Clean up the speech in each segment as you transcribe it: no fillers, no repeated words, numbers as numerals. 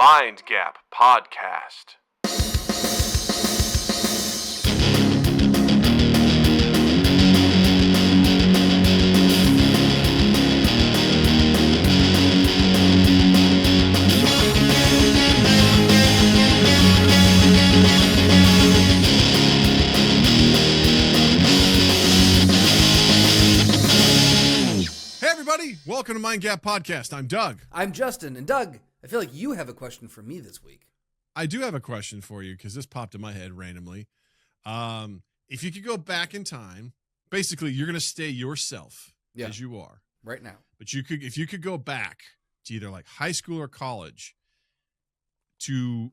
Mind Gap Podcast. Welcome to Mind Gap Podcast. I'm Doug. I'm Justin. And Doug, I feel like you have a question for me this week. I do have a question for you because this popped in my head randomly. If you could go back in time, basically you're going to stay yourself as you are right now. But if you could go back to either like high school or college to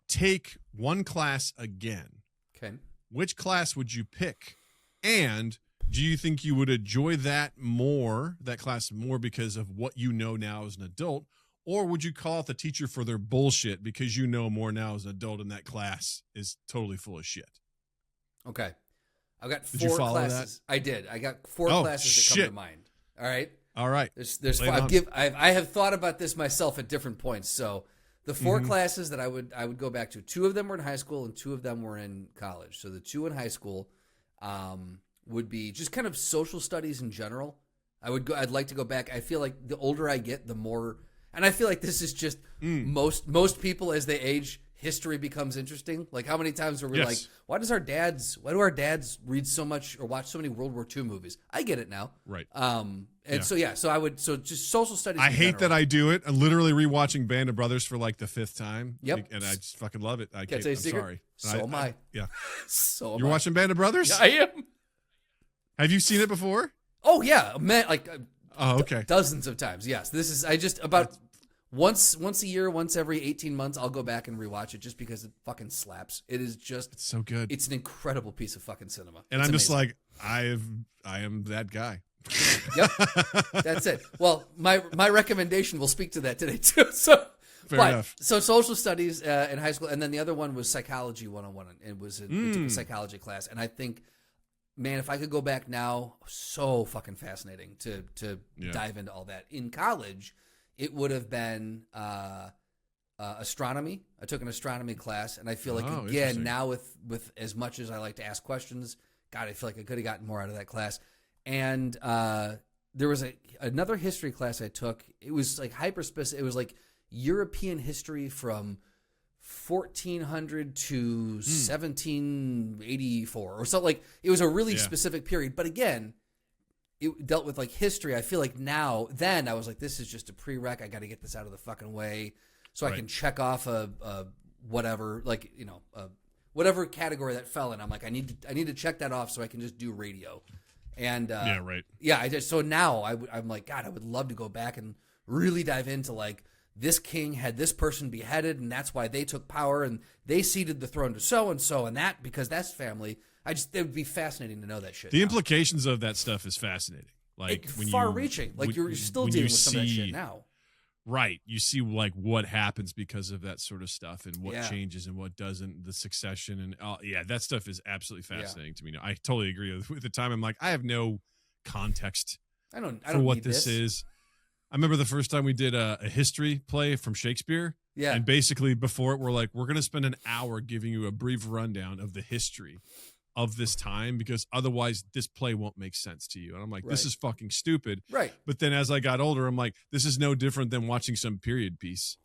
take one class again, okay, which class would you pick? And do you think you would enjoy that class more because of what you know now as an adult? Or would you call out the teacher for their bullshit because you know more now as an adult and that class is totally full of shit? Okay. I've got Did you four follow classes. That? I did. I got four classes that come to mind. All right. All right. There's four. I have thought about this myself at different points. So the four classes that I would go back to, two of them were in high school and two of them were in college. So the two in high school, would be just kind of social studies in general. I'd like to go back. I feel like the older I get, the more, and I feel like this is just most people as they age, history becomes interesting. Like how many times are we like, why do our dads read so much or watch so many World War II movies? I get it now. Right. So just social studies. I hate that I do it. I'm literally rewatching Band of Brothers for like the fifth time. Yep. And I just fucking love it. Can I tell you a secret? Sorry. So am I. Yeah. So am You're I. watching Band of Brothers? Yeah, I am. Have you seen it before? Oh yeah, man, okay. Dozens of times. Yes, this is about once a year, once every 18 months, I'll go back and rewatch it just because it fucking slaps. It's so good. It's an incredible piece of fucking cinema. And I'm just like, I am that guy. Yep, that's it. Well, my recommendation will speak to that today too. So. Fair enough. So social studies in high school, and then the other one was psychology 101. We took a psychology class, and I think, man, if I could go back now, so fucking fascinating to dive into all that. In college, it would have been astronomy. I took an astronomy class, and I feel like, again, now with as much as I like to ask questions, God, I feel like I could have gotten more out of that class. And there was another history class I took. It was like hyper-specific. It was like European history from 1400 to 1784 or something. Like it was a really specific period, but again, it dealt with like history. I feel like then I was like, this is just a prereq. I got to get this out of the fucking way so I can check off a whatever, like, whatever category that fell in. I'm like, I need to check that off so I can just do radio. And so now I'm like, God, I would love to go back and really dive into like, this king had this person beheaded, and that's why they took power, and they ceded the throne to so-and-so, and that, because that's family. It would be fascinating to know that shit. The implications of that stuff is fascinating. Like far-reaching. Like you're still dealing with some of that shit now. Right. You see like what happens because of that sort of stuff and what changes and what doesn't, the succession. And that stuff is absolutely fascinating to me. I totally agree with the time. I'm like, I have no context for what this is. I remember the first time we did a history play from Shakespeare. Yeah. And basically before it, we're like, we're going to spend an hour giving you a brief rundown of the history of this time because otherwise this play won't make sense to you. And I'm like, this is fucking stupid. Right. But then as I got older, I'm like, this is no different than watching some period piece,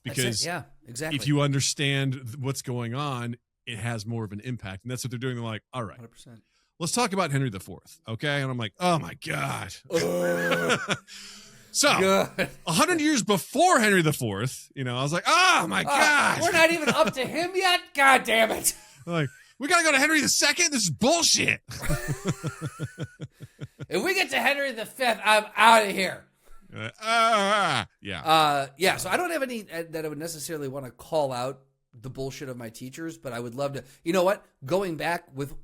because exactly. If you understand what's going on, it has more of an impact. And that's what they're doing. They're like, all right. 100%. Let's talk about Henry IV, okay? And I'm like, oh, my God. So, 100 years before Henry IV, I was like, oh, my God. We're not even up to him yet? God damn it. Like, we got to go to Henry II? This is bullshit. If we get to Henry V, I'm out of here. So I don't have any that I would necessarily want to call out the bullshit of my teachers, but I would love to, going back with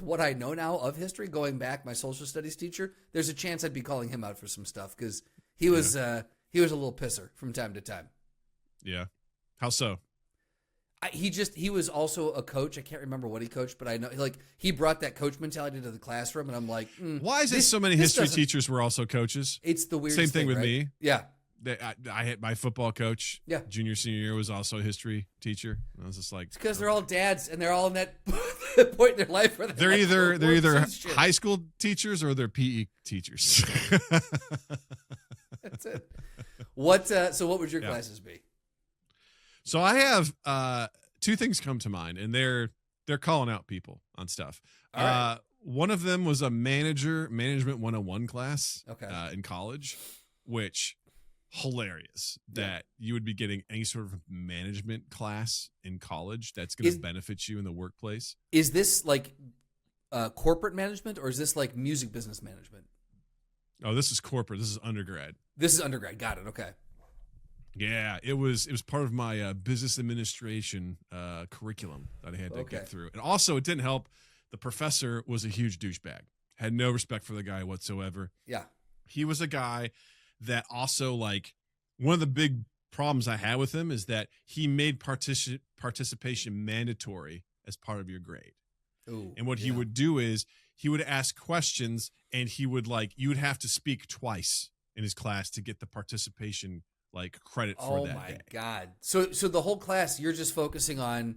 what I know now of history, going back, my social studies teacher, there's a chance I'd be calling him out for some stuff because he was a little pisser from time to time. Yeah. How so? He was also a coach. I can't remember what he coached, but I know he brought that coach mentality to the classroom, and I'm like, why is it so many history teachers were also coaches? It's the weirdest Same thing with right? me. Yeah. I had my football coach. Yeah. Junior, senior year was also a history teacher. And I was just like, It's because they're all dads and they're all in that point in their life where they're either high school teachers or they're PE teachers. That's it. So what would your classes be? So I have two things come to mind, and they're calling out people on stuff. All right. One of them was a management 101 class in college, which hilarious that you would be getting any sort of management class in college that's going to benefit you in the workplace. Is this like corporate management, or is this like music business management? Oh, this is corporate. This is undergrad. This is undergrad. Got it. Okay. Yeah, it was part of my business administration curriculum that I had to get through. And also, it didn't help. The professor was a huge douchebag. Had no respect for the guy whatsoever. Yeah. He was a guy that also, like, one of the big problems I had with him is that he made participation mandatory as part of your grade. Ooh, and what he would do is he would ask questions, and he would, like, you would have to speak twice in his class to get the participation, like, credit for that day. Oh my God. So the whole class, you're just focusing on,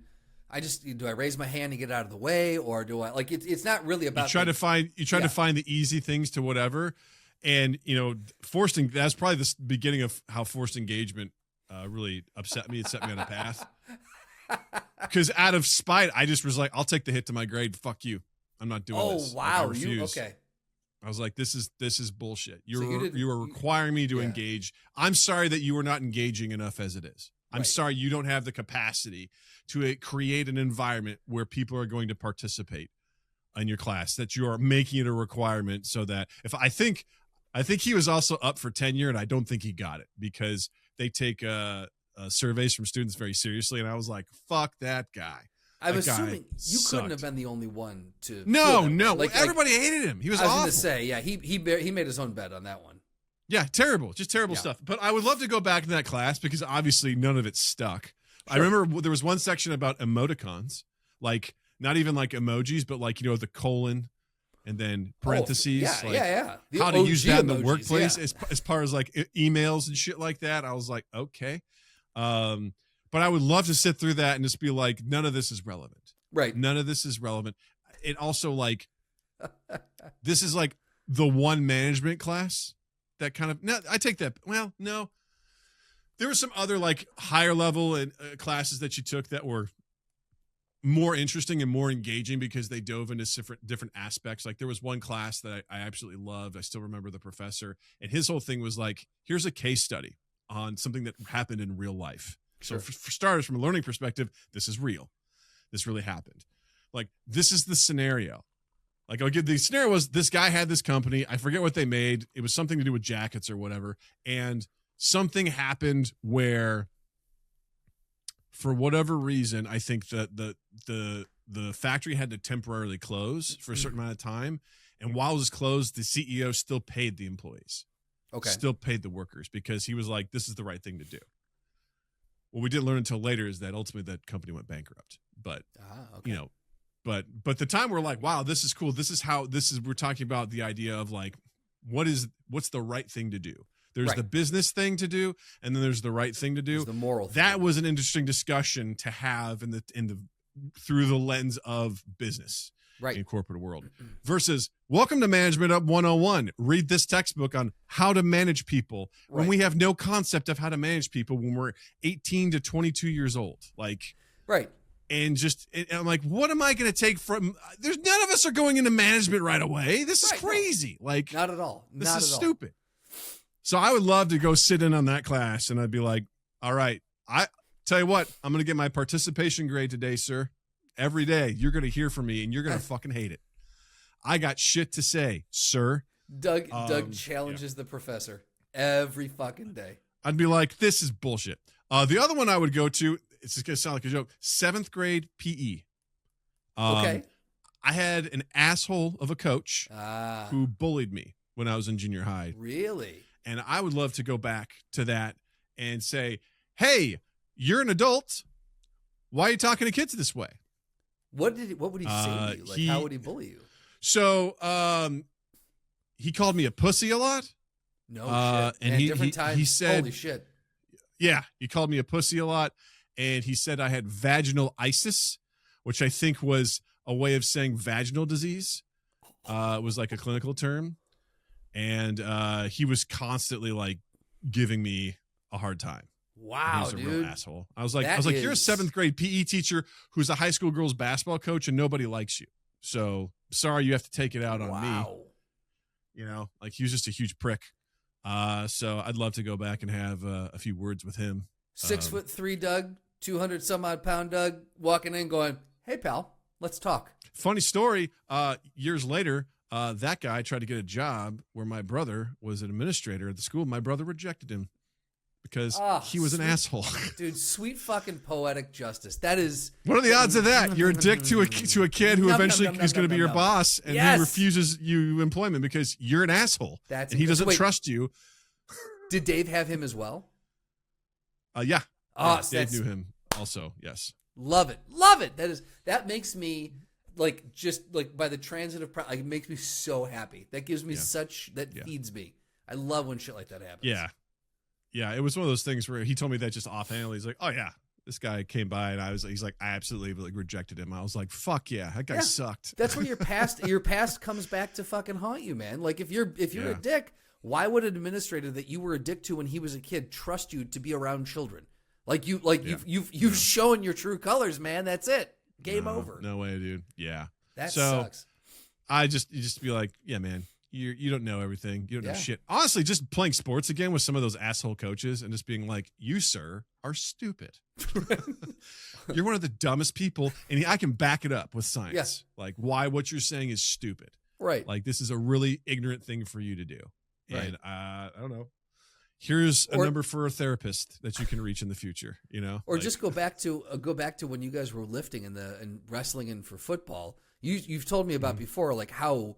do I raise my hand and get out of the way, or do I, like, it's not really about, you try to find the easy things to whatever. And, you know, that's probably the beginning of how forced engagement really upset me. It set me on a path. Because out of spite, I just was like, I'll take the hit to my grade. Fuck you. I'm not doing this. Oh, wow. Like, Okay. I was like, this is bullshit. You are requiring me to engage. I'm sorry that you are not engaging enough as it is. I'm sorry you don't have the capacity to create an environment where people are going to participate in your class, that you are making it a requirement so that I think he was also up for tenure, and I don't think he got it because they take surveys from students very seriously. And I was like, fuck that guy. I'm assuming you couldn't have been the only one to. No. Like, everybody hated him. He was awful. I was going to say, yeah, he made his own bed on that one. Yeah, terrible. Just terrible stuff. But I would love to go back to that class because obviously none of it stuck. Sure. I remember there was one section about emoticons, like not even like emojis, but like, you know, the colon and then parentheses. The how to use that in the workplace as far as like emails and shit like that. I was like, okay. But I would love to sit through that and just be like, none of this is relevant. Right. None of this is relevant. It also, like, this is like the one management class that kind of, no, I take that. Well, no, there were some other like higher level classes that you took that were more interesting and more engaging because they dove into different aspects. Like there was one class that I absolutely loved. I still remember the professor, and his whole thing was like, here's a case study on something that happened in real life. Sure. So for starters, from a learning perspective, this is real. This really happened. Like, this is the scenario. Like, the scenario was this guy had this company. I forget what they made. It was something to do with jackets or whatever. And something happened where, for whatever reason, I think that the factory had to temporarily close for a certain amount of time. And while it was closed, the CEO still paid the employees. Okay. Still paid the workers because he was like, this is the right thing to do. What we didn't learn until later is that ultimately that company went bankrupt. But, you know, but the time we're like, wow, this is cool. We're talking about the idea of like, what's the right thing to do? There's the business thing to do, and then there's the right thing to do. There's the moral thing. That was an interesting discussion to have through the lens of business. Right. In corporate world versus welcome to Management Up 101. Read this textbook on how to manage people when we have no concept of how to manage people when we're 18 to 22 years old. Like, right. And I'm like, what am I going to take from, there's none of us are going into management right away. This is crazy. No. Like, not at all. This is stupid. So I would love to go sit in on that class and I'd be like, all right, I tell you what, I'm going to get my participation grade today, sir. Every day you're going to hear from me and you're going to fucking hate it. I got shit to say, sir. Doug challenges the professor every fucking day. I'd be like, this is bullshit. The other one I would go to, it's just going to sound like a joke, 7th grade PE. Okay. I had an asshole of a coach who bullied me when I was in junior high. Really? And I would love to go back to that and say, hey, you're an adult. Why are you talking to kids this way? What would he say to you? Like, how would he bully you? So he called me a pussy a lot. No shit. And Man, he different times. he said, holy shit. Yeah, he called me a pussy a lot, and he said I had vaginal isis, which I think was a way of saying vaginal disease. It was like a clinical term, and he was constantly like giving me a hard time. Wow, he was a dude. real asshole. I was like, you're a 7th grade PE teacher who's a high school girls basketball coach, and nobody likes you. So sorry, you have to take it out on me. You know, like he was just a huge prick. So I'd love to go back and have a few words with him. 6'3" Doug, 200 some odd pound Doug, walking in going, "Hey pal, let's talk." Funny story. Years later, that guy tried to get a job where my brother was an administrator at the school. My brother rejected him because he was an asshole. Dude, sweet fucking poetic justice. That is. What are the odds of that? You're a dick to a kid who eventually is going to be your boss, and he refuses you employment because you're an asshole. And he doesn't trust you. Did Dave have him as well? Yeah. Oh, Dave knew him also. Yes. Love it. That makes me like just like by the transitive, like it makes me so happy. That gives me feeds me. I love when shit like that happens. Yeah. Yeah, it was one of those things where he told me that just offhandedly. He's like, "Oh yeah, this guy came by," and he's like, "I absolutely like rejected him." I was like, "Fuck yeah, that guy sucked." That's where your past comes back to fucking haunt you, man. Like if you're a dick, why would an administrator that you were a dick to when he was a kid trust you to be around children? You've shown your true colors, man. That's it. Game over. No way, dude. Yeah, that sucks. You just be like, "Yeah, man." You don't know everything. You don't know shit. Honestly, just playing sports again with some of those asshole coaches and just being like, "You, sir, are stupid. You're one of the dumbest people." And I can back it up with science. Yes. Like why what you're saying is stupid. Right. Like this is a really ignorant thing for you to do. And I don't know. Here's a number for a therapist that you can reach in the future, you know? Or just go back to when you guys were lifting and wrestling and for football. You've told me about before, like how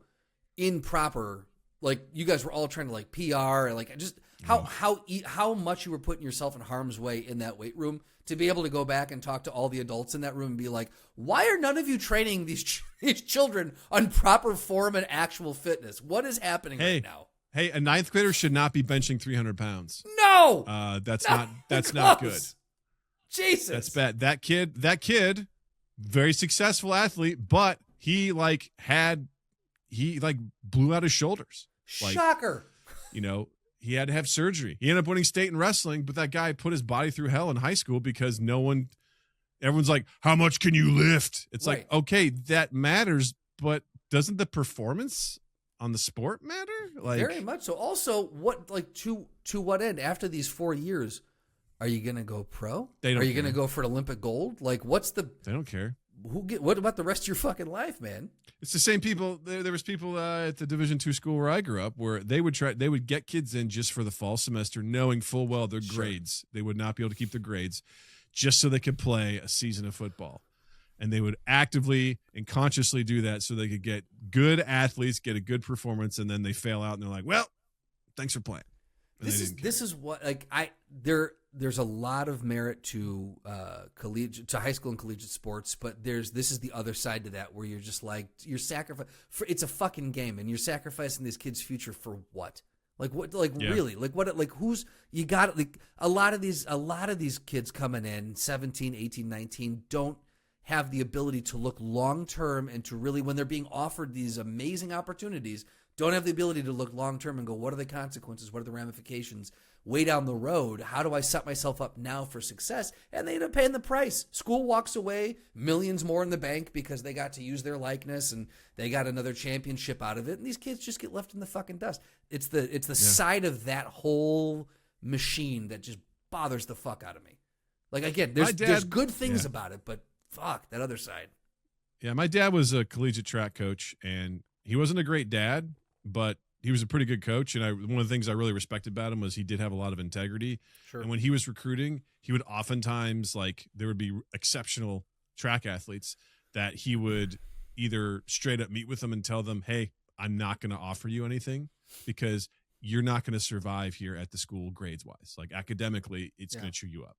improper, like you guys were all trying to like PR and like just how much you were putting yourself in harm's way in that weight room to be able to go back and talk to all the adults in that room and be like, why are none of you training these children on proper form and actual fitness? What is happening right now? Hey, a 9th grader should not be benching 300 pounds. No, that's not good. Jesus, that's bad. That kid, very successful athlete, but he blew out his shoulders. Shocker. You know, he had to have surgery. He ended up winning state in wrestling, but that guy put his body through hell in high school because everyone's like, how much can you lift? It's like, okay, that matters, but doesn't the performance on the sport matter? Like very much so. Also, what to what end after these 4 years? Are you going to go pro? Are you going to go for an Olympic gold? Like they don't care. What about the rest of your fucking life, man? It's the same people. There was people at the Division II school where I grew up where they would get kids in just for the fall semester, knowing full well their grades. They would not be able to keep their grades just so they could play a season of football. And they would actively and consciously do that so they could get good athletes, get a good performance, and then they fail out and they're like, well, thanks for playing. And this is what there's a lot of merit to high school and collegiate sports, but this is the other side to that where you're just like it's a fucking game and you're sacrificing this kid's future for what? Really? Who's you got a lot of these kids coming in 17, 18, 19 don't have the ability to look long term and to really, when they're being offered these amazing opportunities, don't have the ability to look long term and go, what are the consequences? What are the ramifications way down the road? How do I set myself up now for success? And they end up paying the price. School walks away, millions more in the bank because they got to use their likeness and they got another championship out of it. And these kids just get left in the fucking dust. It's the side of that whole machine that just bothers the fuck out of me. Like, again, there's good things about it, but fuck that other side. Yeah, my dad was a collegiate track coach, and he wasn't a great dad, but he was a pretty good coach. And one of the things I really respected about him was he did have a lot of integrity. Sure. And when he was recruiting, he would oftentimes there would be exceptional track athletes that he would either straight up meet with them and tell them, hey, I'm not going to offer you anything because you're not going to survive here at the school grades wise. Like academically, it's going to chew you up.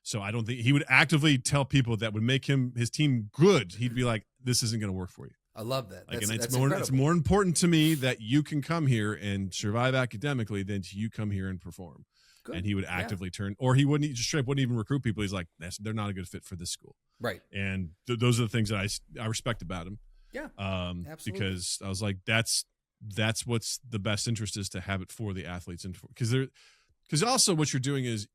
So I don't think he would actively tell people that would make his team good. He'd be like, this isn't going to work for you. I love that. Like, That's it's more important to me that you can come here and survive academically than you come here and perform. Good. And he would actively turn, or he wouldn't just straight wouldn't even recruit people. He's like, they're not a good fit for this school. Right. And those are the things that I respect about him. Yeah. Absolutely. Because I was like, that's what's the best interest is to have it for the athletes, and because also what you're doing is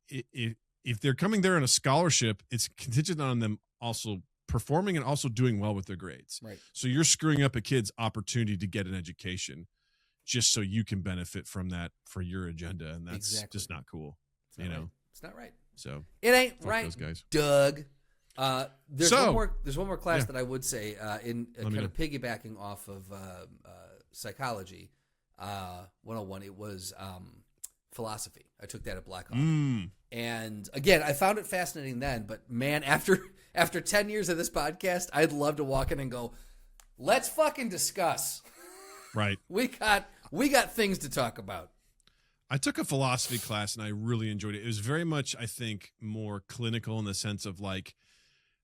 if they're coming there on a scholarship, it's contingent on them also performing and also doing well with their grades. Right. So you're screwing up a kid's opportunity to get an education just so you can benefit from that for your agenda, and that's just not cool. It's not right. It's not right. So it ain't right, those guys. Doug. There's one more class that I would say in kind of piggybacking off of psychology 101. It was philosophy. I took that at Blackhawk, and again, I found it fascinating then. But man, after 10 years of this podcast, I'd love to walk in and go, "Let's fucking discuss." Right. We got things to talk about. I took a philosophy class and I really enjoyed it. It was very much, I think, more clinical in the sense of like,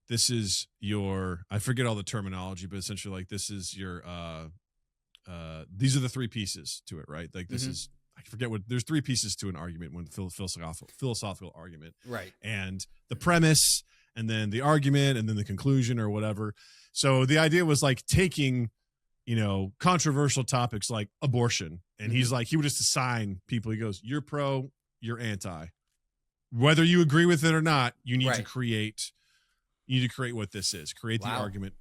this is your, I forget all the terminology, but essentially like this is your, these are the three pieces to it, right? Like this is, I forget what, there's three pieces to an argument, when philosophical argument. Right. And the premise, and then the argument, and then the conclusion or whatever. So the idea was like taking, controversial topics like abortion. And he's like, he would just assign people, he goes, you're pro, you're anti. Whether you agree with it or not, you need to create what this is. Create the argument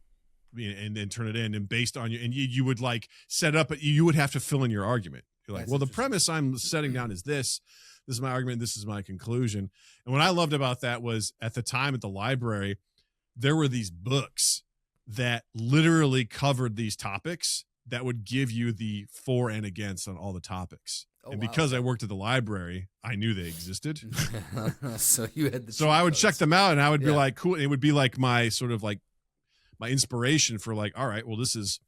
and then turn it in. And based on you, and you would like set up, you would have to fill in your argument. You're like, well, the premise I'm setting down is this. This is my argument. This is my conclusion. And what I loved about that was at the time at the library, there were these books that literally covered these topics that would give you the for and against on all the topics. And because I worked at the library, I knew they existed. So you had so I would check them out and I would be like, cool. It would be like my sort of like my inspiration for like, all right, well, this is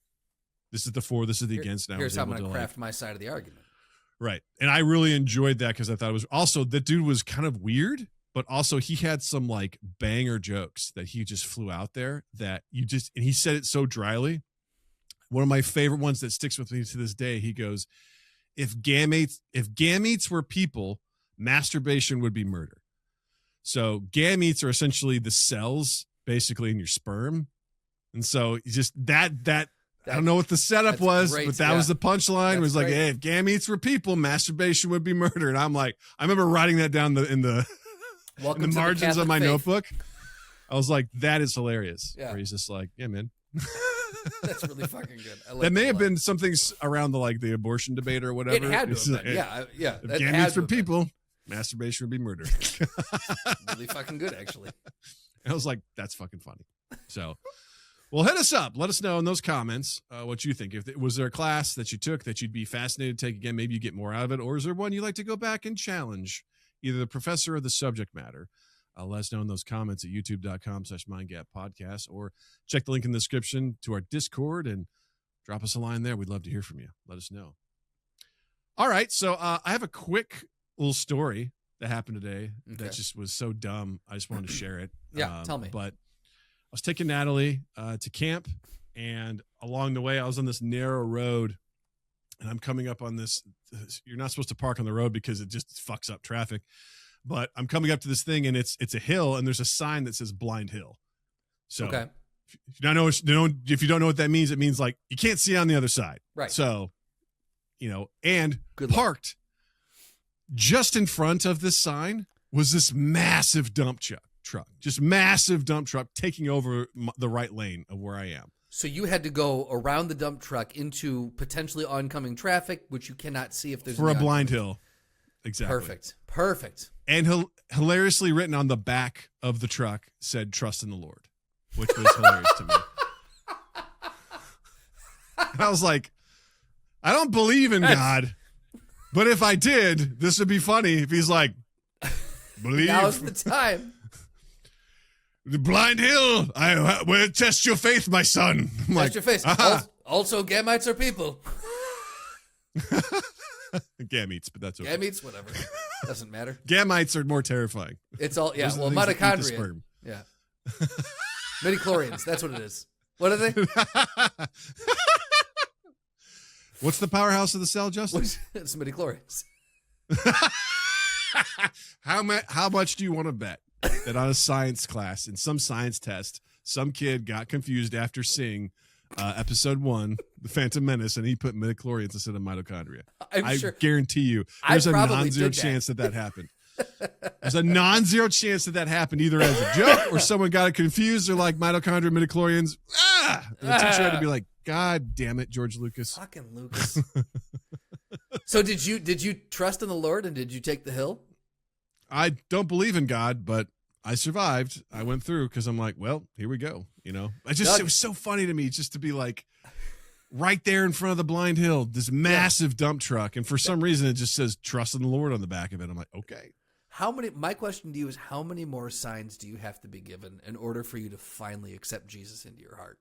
the for, this is the against. Now here's how I'm going to craft my side of the argument. Right. And I really enjoyed that because I thought it was also, that dude was kind of weird, but also he had some like banger jokes that he just flew out there that and he said it so dryly. One of my favorite ones that sticks with me to this day, he goes, if gametes were people, masturbation would be murder. So gametes are essentially the cells basically in your sperm. And so just that I don't know what the setup was, great, but that was the punchline. It was like, hey, if gametes were people, masturbation would be murder. And I'm like, I remember writing that down in the margins of my notebook. I was like, that is hilarious. Yeah. Where he's just like, yeah, man. That's really fucking good. I like that may have been something around the abortion debate or whatever. It had to have been. Yeah. If gametes were people, masturbation would be murder. Really fucking good, actually. And I was like, that's fucking funny. So, well, hit us up. Let us know in those comments what you think. Was there a class that you took that you'd be fascinated to take again? Maybe you get more out of it. Or is there one you'd like to go back and challenge either the professor or the subject matter? Let us know in those comments at youtube.com/mindgappodcast, or check the link in the description to our Discord and drop us a line there. We'd love to hear from you. Let us know. All right. So I have a quick little story that happened today that just was so dumb. I just wanted to share it. Yeah, tell me. But I was taking Natalie to camp, and along the way, I was on this narrow road, and I'm coming up on this. You're not supposed to park on the road because it just fucks up traffic. But I'm coming up to this thing, and it's a hill, and there's a sign that says Blind Hill. So if you don't know what that means, it means like you can't see on the other side. Right. So, and parked just in front of this sign was this massive dump truck, just massive dump truck taking over the right lane of where I am. So you had to go around the dump truck into potentially oncoming traffic, which you cannot see if there's for a blind hill. Exactly. Perfect. And hilariously written on the back of the truck said, "Trust in the Lord," which was hilarious to me. And I was like, I don't believe in God, but if I did, this would be funny. If he's like, believe. Now's the time. The blind hill. I will test your faith, my son. I'm test your faith. Also, gametes are people. Gametes, but that's okay. Gametes, whatever. Doesn't matter. Gametes are more terrifying. It's all, well, mitochondria. Yeah. Midichlorians, that's what it is. What are they? What's the powerhouse of the cell, Justin? It's midichlorians. How much do you want to bet that on a science class, in some science test, some kid got confused after seeing episode 1, The Phantom Menace, and he put midichlorians instead of mitochondria? I guarantee you there's a non-zero chance that happened. There's a non-zero chance that happened, either as a joke or someone got it confused. They're like, mitochondria, midichlorians. And the teacher had to be like, God damn it, George Lucas. Fucking Lucas. So did you trust in the Lord and did you take the hill? I don't believe in God, but I survived. I went through because I'm like, well, here we go. You know, it was so funny to me just to be like right there in front of the blind hill, this massive dump truck. And for some reason, it just says trust in the Lord on the back of it. I'm like, okay. My question to you is, how many more signs do you have to be given in order for you to finally accept Jesus into your heart?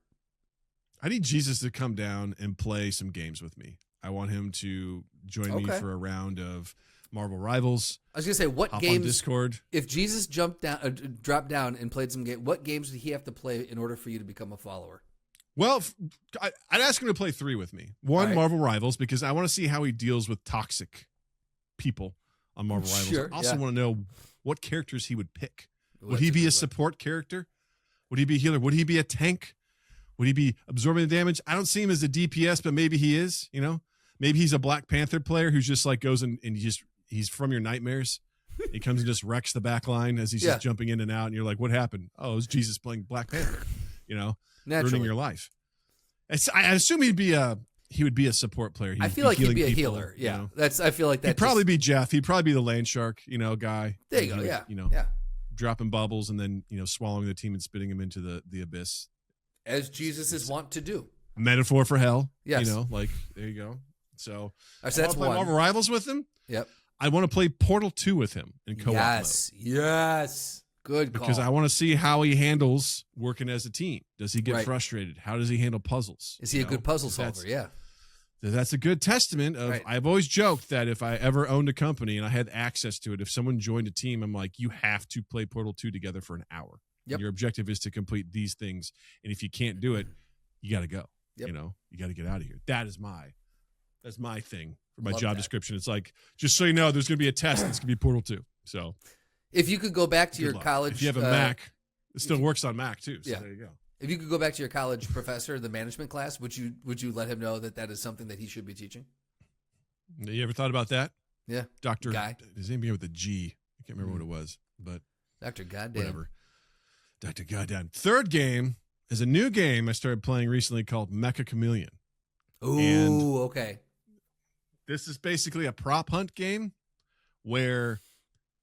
I need Jesus to come down and play some games with me. I want him to join me for a round of Marvel Rivals. I was going to say, what games, on Discord. If Jesus dropped down and played some games, what games did he have to play in order for you to become a follower? Well, I'd ask him to play 3 with me. One, Marvel Rivals, because I want to see how he deals with toxic people on Marvel Rivals. Sure, I also want to know what characters he would pick. Would he be a support character? Would he be a healer? Would he be a tank? Would he be absorbing the damage? I don't see him as a DPS, but maybe he is, you know? Maybe he's a Black Panther player who's just like goes and he's from your nightmares. He comes and just wrecks the back line as he's just jumping in and out. And you're like, what happened? Oh, it was Jesus playing Black Panther, you know, ruining your life. I assume he would be a support player. I feel like he'd be a healer. Yeah. You know? I feel like that. He'd probably be Jeff. He'd probably be the land shark, you know, guy. There you go. Yeah. You know, dropping bubbles and then, you know, swallowing the team and spitting him into the abyss. As Jesus is wont to do. Metaphor for hell. Yes. You know, like, there you go. So that's play Marvel Rivals with him. Yep. I want to play Portal 2 with him in co-op mode. Yes. Good call. Because I want to see how he handles working as a team. Does he get frustrated? How does he handle puzzles? Is he a good puzzle solver? That's a good testament of, I've always joked that if I ever owned a company and I had access to it, if someone joined a team, I'm like, you have to play Portal 2 together for an hour. Yep. Your objective is to complete these things. And if you can't do it, you got to go. Yep. You know, you got to get out of here. That's my thing for my job description. It's like, just so you know, there's going to be a test. It's going to be Portal 2. So if you could go back to your college, if you have a Mac, it still works on Mac too. So there you go. If you could go back to your college professor, the management class, would you let him know that is something that he should be teaching? You ever thought about that? Yeah. Dr. Guy. His name began with a G. I can't remember what it was, but Dr. Goddamn. Whatever. Dr. Goddamn. Third game is a new game I started playing recently called Mecha Chameleon. Ooh, okay. This is basically a prop hunt game where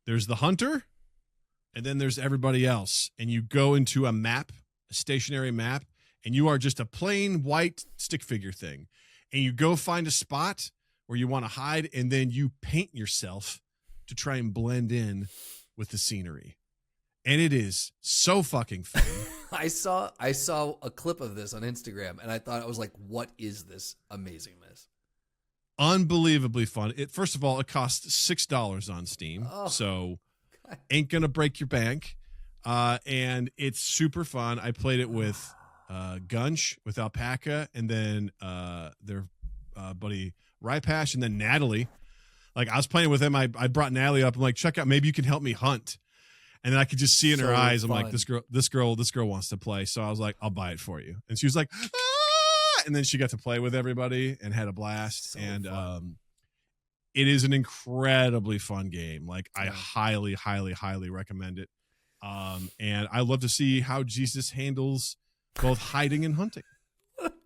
there's the hunter and then there's everybody else. And you go into a map, a stationary map, and you are just a plain white stick figure thing. And you go find a spot where you want to hide, and then you paint yourself to try and blend in with the scenery. And it is so fucking fun. I saw a clip of this on Instagram, and I thought, I was like, what is this amazingness? Unbelievably fun. First of all, it costs $6 on Steam, so ain't gonna break your bank. And it's super fun. I played it with Gunch, with Alpaca, and then their buddy Rypash, and then Natalie. Like, I was playing with him. I brought Natalie up. I'm like, check out, maybe you can help me hunt. And then I could just see in her eyes, I'm like, this girl wants to play. So I was like, I'll buy it for you. And she was like, ah! And then she got to play with everybody and had a blast. It is an incredibly fun game. Like, I highly, highly, highly recommend it. And I love to see how Jesus handles both hiding and hunting.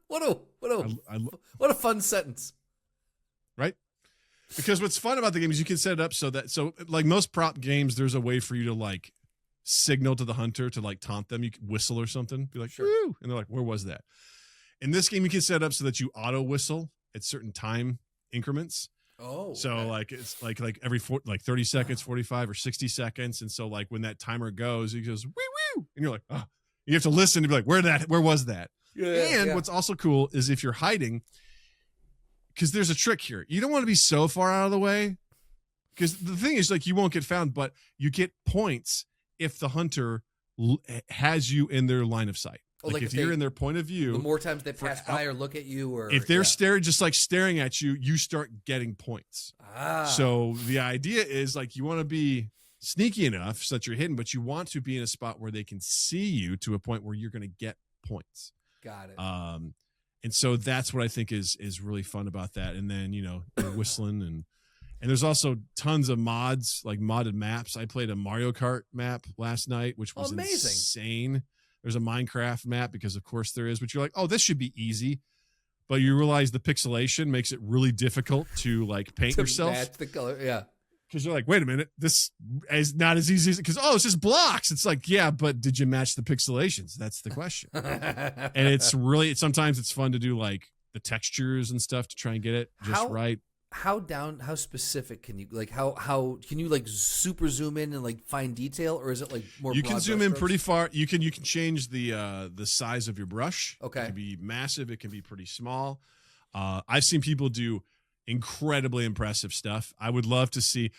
What a fun sentence. Right? Because what's fun about the game is you can set it up so like most prop games, there's a way for you to like signal to the hunter to like taunt them. You can whistle or something, be like, woo, and they're like, where was that? In this game, you can set it up so that you auto whistle at certain time increments. Oh, so like it's like every 30 seconds, 45 or 60 seconds, and so like when that timer goes, he goes woo woo, and you're like, oh, you have to listen to be like, where was that? What's also cool is if you're hiding. Because there's a trick here. You don't want to be so far out of the way. Because the thing is, like, you won't get found, but you get points if the hunter has you in their line of sight. Like if you're in their point of view, the more times they pass by or look at you, or if they're staring at you, you start getting points. So the idea is like you want to be sneaky enough so that you're hidden, but you want to be in a spot where they can see you to a point where you're going to get points. Got it. And so that's what I think is really fun about that. And then, you're whistling and there's also tons of mods, like modded maps. I played a Mario Kart map last night, which was amazing. Insane. There's a Minecraft map because of course there is, but you're like, oh, this should be easy. But you realize the pixelation makes it really difficult to like paint yourself. Match the color. Yeah. Because you're like, wait a minute, this is not as easy as because it's just blocks. It's like, yeah, but did you match the pixelations? That's the question. And it's really sometimes it's fun to do like the textures and stuff to try and get it just right. How specific can you like how can you like super zoom in and like find detail, or is it like more? You can zoom in pretty far. You can change the size of your brush. Okay, it can be massive. It can be pretty small. I've seen people do incredibly impressive stuff. I'd like to see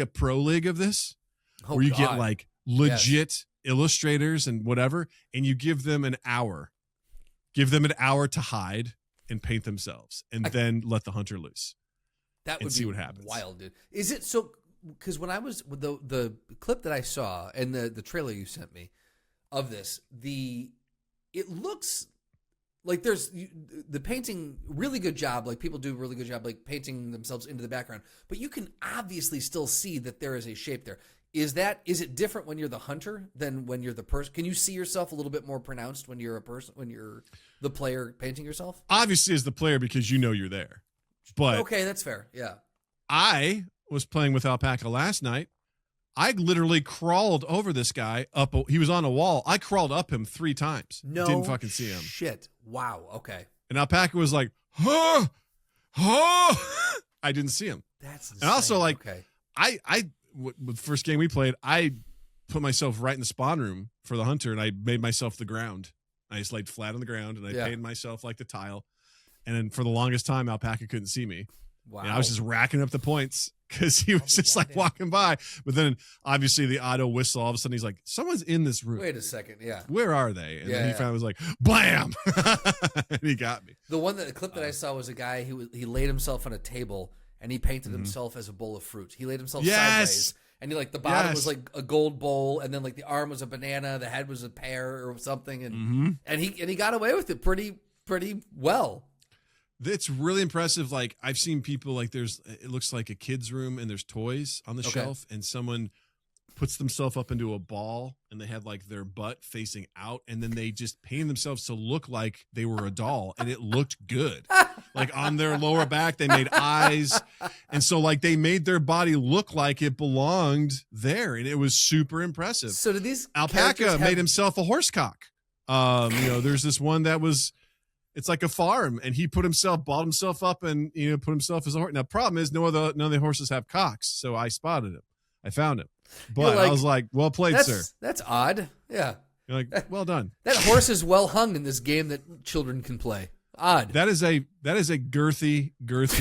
a pro league of this where you get like legit illustrators and whatever, and you give them an hour to hide and paint themselves and then let the hunter loose. That would see be what happens. Wild, dude. Is it so? Because when I was with the clip that I saw and the trailer you sent me of this, it looks like there's the painting really good job. Like people do a really good job, like painting themselves into the background. But you can obviously still see that there is a shape there. Is it different when you're the hunter than when you're the person? Can you see yourself a little bit more pronounced when you're a person, when you're the player painting yourself? Obviously, as the player, because you're there. But okay, that's fair. Yeah. I was playing with Alpaca last night. I literally crawled over this guy he was on a wall. I crawled up him 3 times. No, didn't fucking see him. Shit. Wow. Okay. And Alpaca was like, huh. I didn't see him. That's insane. And also like, okay. With the first game we played, I put myself right in the spawn room for the hunter and I made myself the ground. I just laid flat on the ground and I painted myself like the tile. And then for the longest time, Alpaca couldn't see me. Wow. And I was just racking up the points because he was just like walking by. But then obviously the auto whistle, all of a sudden he's like, someone's in this room. Wait a second. Yeah. Where are they? And then he finally was like, blam. And he got me. The clip that I saw was a guy he laid himself on a table and he painted himself as a bowl of fruit. He laid himself sideways. And the bottom was like a gold bowl, and then like the arm was a banana, the head was a pear or something, and he got away with it pretty well. It's really impressive. Like I've seen people like it looks like a kid's room and there's toys on the shelf and someone puts themselves up into a ball and they have like their butt facing out and then they just paint themselves to look like they were a doll and it looked good. Like on their lower back, they made eyes. And so like they made their body look like it belonged there and it was super impressive. So did these Alpaca made himself a horsecock. There's this one that was, it's like a farm, and he balled himself up, and put himself as a horse. Now, problem is, none of the horses have cocks, so I spotted him, I found him, but I was like, "Well played, sir." That's odd. Yeah, you're like, "Well done." That horse is well hung in this game that children can play. Odd. That is a girthy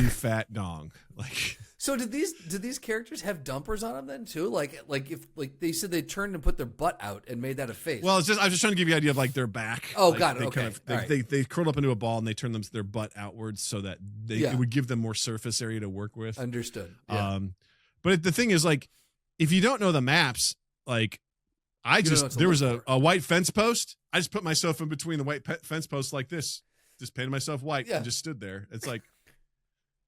fat dong. Like. So did these characters have dumpers on them then too? Like if they said they turned and put their butt out and made that a face. Well, I was just trying to give you an idea of like their back. Oh, like, got it. Okay. They curled up into a ball and they turned their butt outwards so that it would give them more surface area to work with. Understood. Yeah. But the thing is, like, if you don't know the maps, like there was a white fence post. I just put myself in between the white fence posts like this, just painted myself white and just stood there. It's like.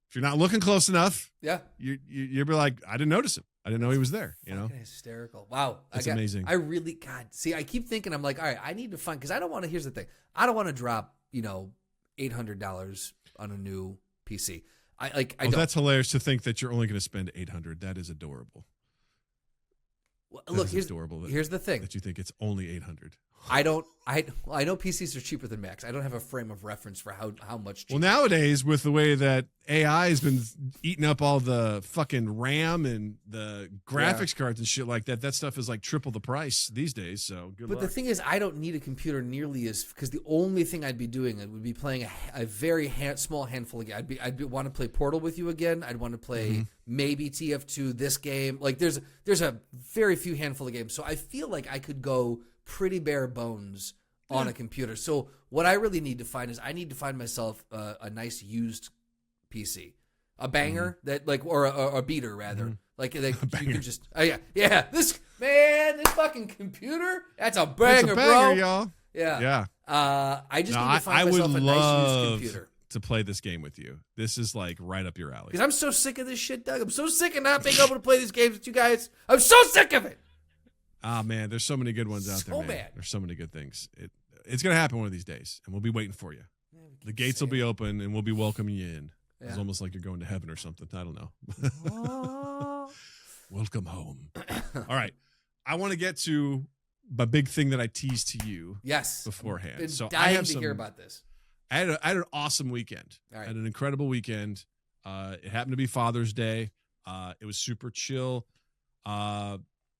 If you're not looking close enough, you'll be like, I didn't notice him. I didn't know he was there. Hysterical. Wow. It's amazing. I really, see, I keep thinking, I'm like, all right, I need to find, because I don't want to, here's the thing. I don't want to drop, $800 on a new PC. That's hilarious to think that you're only going to spend $800. That is adorable. Well, look, here's the thing. That you think it's only $800. I know PCs are cheaper than Macs. I don't have a frame of reference for how much cheaper. Well, nowadays, with the way that AI has been eating up all the fucking RAM and the graphics cards and shit like that, that stuff is like triple the price these days. So good luck. But the thing is, I don't need a computer nearly as, because the only thing I'd be doing would be playing a very small handful of games. I'd want to play Portal with you again. I'd want to play maybe TF2, this game. Like there's a very few handful of games. So I feel like I could go pretty bare bones on a computer. So what I really need to find is I need to find myself a nice used PC, a banger that like, or a beater rather. Like you can just, this fucking computer, that's a banger, bro. Y'all. Yeah. I just need to find myself a nice used computer to play this game with you. This is like right up your alley. Because I'm so sick of this shit, Doug. I'm so sick of not being able to play these games with you guys. I'm so sick of it. Ah, man, there's so many good ones out there, man. Bad. There's so many good things. It's going to happen one of these days, and we'll be waiting for you. The gates will be open, and we'll be welcoming you in. Yeah. It's almost like you're going to heaven or something. I don't know. Welcome home. All right. I want to get to my big thing that I teased to you beforehand. Been so dying to hear about this. I had an awesome weekend. All right. I had an incredible weekend. It happened to be Father's Day. It was super chill.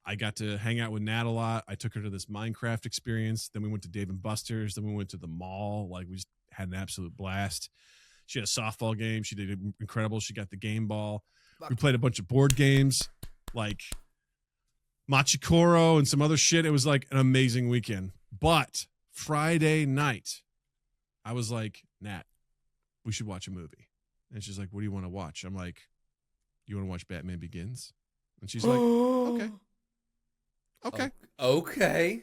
I got to hang out with Nat a lot. I took her to this Minecraft experience. Then we went to Dave & Buster's. Then we went to the mall. Like, we just had an absolute blast. She had a softball game. She did incredible. She got the game ball. We played a bunch of board games like Machikoro and some other shit. It was like an amazing weekend. But Friday night, I was like, Nat, we should watch a movie. And she's like, what do you want to watch? I'm like, you want to watch Batman Begins? And she's like, okay. Okay.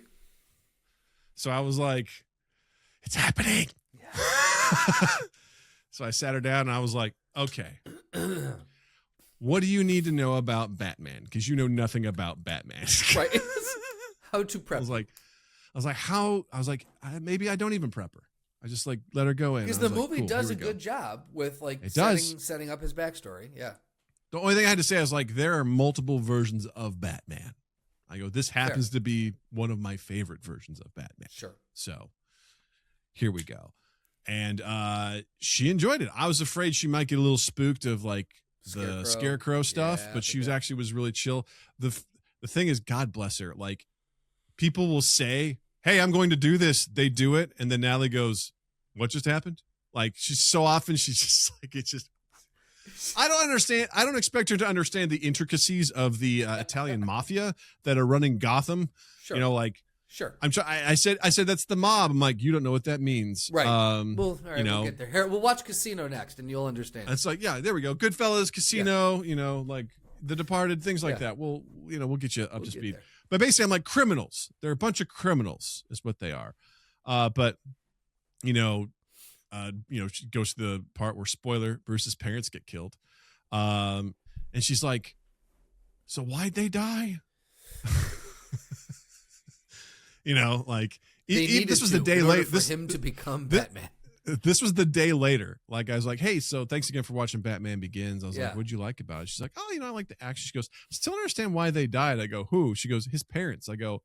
So I was like, it's happening. Yeah. So I sat her down and I was like, okay, what do you need to know about Batman? Because you know nothing about Batman. Right. How to prep. I was like, maybe I don't even prep her. I just like let her go in. Because the movie does a good job with like setting up his backstory. Yeah. The only thing I had to say is like, there are multiple versions of Batman. I go, this happens to be one of my favorite versions of Batman. Sure. So here we go. And she enjoyed it. I was afraid she might get a little spooked of like the scarecrow stuff, but she was really chill. The thing is, God bless her. Like, people will say, hey, I'm going to do this. They do it. And then Natalie goes, what just happened? Like, she's just like, it's just, I don't understand. I don't expect her to understand the intricacies of the Italian mafia that are running Gotham. Sure. You know, like, sure. I said that's the mob. I'm like, you don't know what that means. Right. All right, you know, we'll get there. Here, we'll watch Casino next and you'll understand. It's like, yeah, there we go. Goodfellas, Casino, you know, like The Departed, things like that. We'll get you up to speed. There. But basically, I'm like, criminals. They're a bunch of criminals is what they are. But, she goes to the part where, spoiler, Bruce's parents get killed. And she's like, so why'd they die? This was the day later for him to become Batman. This was the day later. Like, I was like, hey, so thanks again for watching Batman Begins. I was like, what'd you like about it? She's like, oh, I like the action. She goes, I still don't understand why they died. I go, who? She goes, his parents. I go,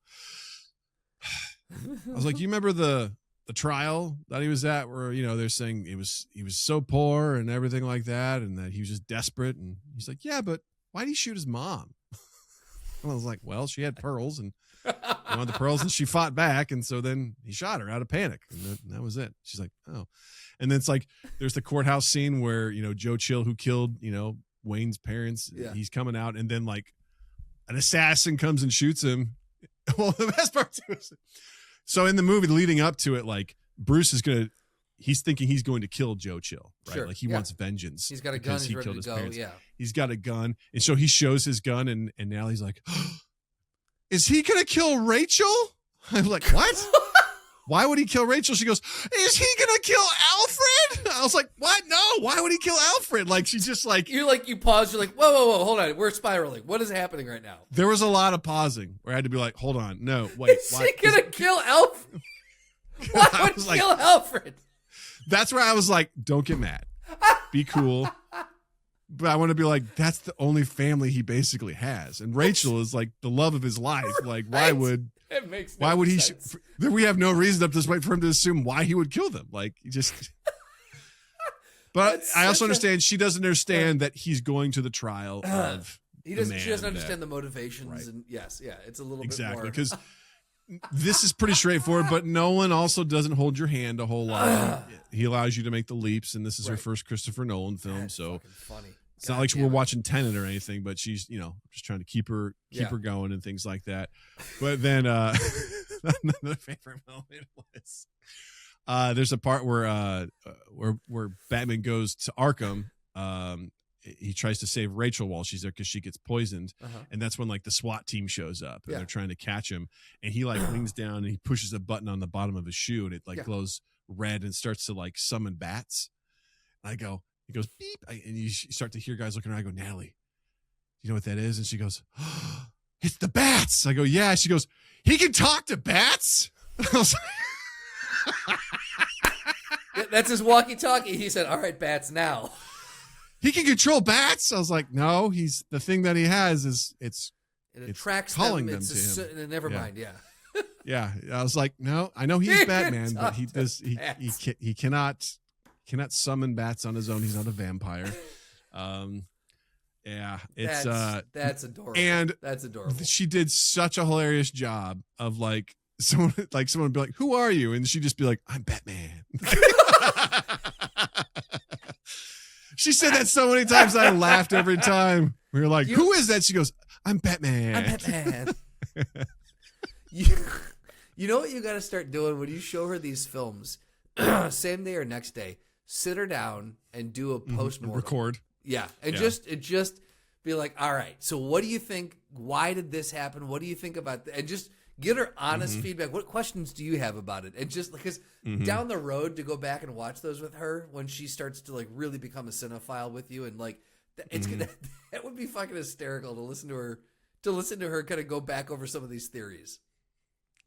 I was like, you remember the trial that he was at where, they're saying he was so poor and everything like that, and that he was just desperate. And he's like, yeah, but why did he shoot his mom? And I was like, well, she had pearls and he wanted the pearls and she fought back. And so then he shot her out of panic. And that was it. She's like, oh. And then it's like, there's the courthouse scene where, Joe Chill, who killed, Wayne's parents, he's coming out, and then like an assassin comes and shoots him. Well, the best part too is, so in the movie leading up to it, like, Bruce he's thinking he's going to kill Joe Chill, right? Sure. Like, he wants vengeance. He's got a gun. He's ready to go. Parents. Yeah. He's got a gun. And so he shows his gun, and now he's like, is he going to kill Rachel? I'm like, what? Why would he kill Rachel? She goes, is he going to kill Alfred? I was like, what? No. Why would he kill Alfred? Like, she's just like. You pause. You're like, whoa, hold on. We're spiraling. What is happening right now? There was a lot of pausing where I had to be like, hold on. No, wait. Is he going to kill Alfred? Why would he kill Alfred? That's where I was like, don't get mad. Be cool. But I want to be like, that's the only family he basically has. And Rachel is like the love of his life. Like, why would sense. We have no reason up this point for him to assume why he would kill them. Like, he just. But I also understand she doesn't understand that he's going to the trial of. She doesn't understand the motivations. Right. And it's a little bit more. Because this is pretty straightforward, but Nolan also doesn't hold your hand a whole lot. He allows you to make the leaps, and this is her first Christopher Nolan film. That's so funny. It's not like we're watching Tenet or anything, but she's, just trying to keep her going and things like that. But then another favorite moment was there's a part where Batman goes to Arkham. He tries to save Rachel while she's there because she gets poisoned, and that's when like the SWAT team shows up and they're trying to catch him, and he like leans down and he pushes a button on the bottom of his shoe and it like glows red and starts to like summon bats. And he goes beep, and you start to hear guys looking around. I go, Natalie, you know what that is? And she goes, oh, it's the bats. I go, yeah. She goes, he can talk to bats. I was like, that's his walkie-talkie. He said, all right, bats now. He can control bats. I was like, no, he's the thing that he has is it attracts calling them to him. Never mind. Yeah. Yeah. I was like, no, I know he's Batman, but he cannot summon bats on his own. He's not a vampire. Yeah, it's that's adorable. And that's adorable. She did such a hilarious job of like someone would be like, who are you? And she'd just be like, I'm Batman. She said that so many times I laughed every time. We were like, who is that? She goes, I'm Batman. I'm Batman. You know what you got to start doing when you show her these films, same day or next day, sit her down and do a postmortem. Record. Yeah. And just be like, all right, so what do you think? Why did this happen? What do you think about that? And just get her honest feedback. What questions do you have about it? And just because down the road to go back and watch those with her when she starts to like really become a cinephile with you, and like it's that would be fucking hysterical to listen to her kind of go back over some of these theories.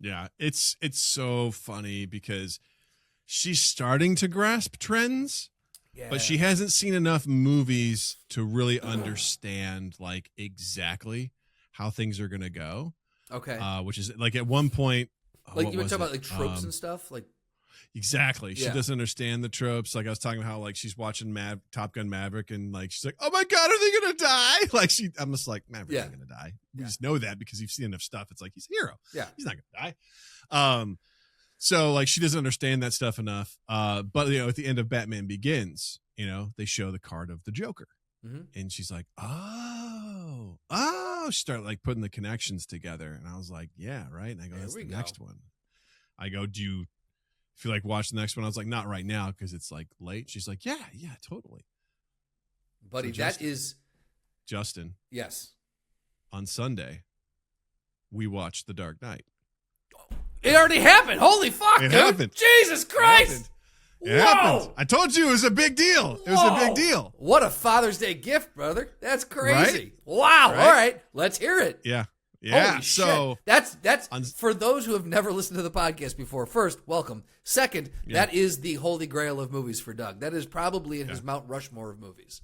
Yeah, it's so funny because she's starting to grasp trends, but she hasn't seen enough movies to really understand like exactly how things are going to go. Okay. Which is like at one point, like you were talking about like tropes and stuff, like exactly. She doesn't understand the tropes. Like I was talking about how like she's watching Top Gun Maverick and like she's like, oh my god, are they gonna die? Like I'm just like Maverick's not gonna die. You just know that because you've seen enough stuff. It's like he's a hero. Yeah, he's not gonna die. So like she doesn't understand that stuff enough. But you know, at the end of Batman Begins, you know, they show the card of the Joker. And she's like, oh, she started like putting the connections together. And I was like, yeah, right. And I go, that's the next one. I go, do you feel like watch the next one? I was like, not right now because it's like late. She's like, yeah, totally. Buddy, so that is Justin. Yes. On Sunday, we watched The Dark Knight. It already happened. Holy fuck, dude. Happened. Jesus Christ. It happened. I told you it was a big deal. It was a big deal. What a Father's Day gift, brother. That's crazy. Right? Wow. Right? All right. Let's hear it. Yeah. Holy so shit. That's for those who have never listened to the podcast before. First, welcome. Second, that is the holy grail of movies for Doug. That is probably in his Mount Rushmore of movies.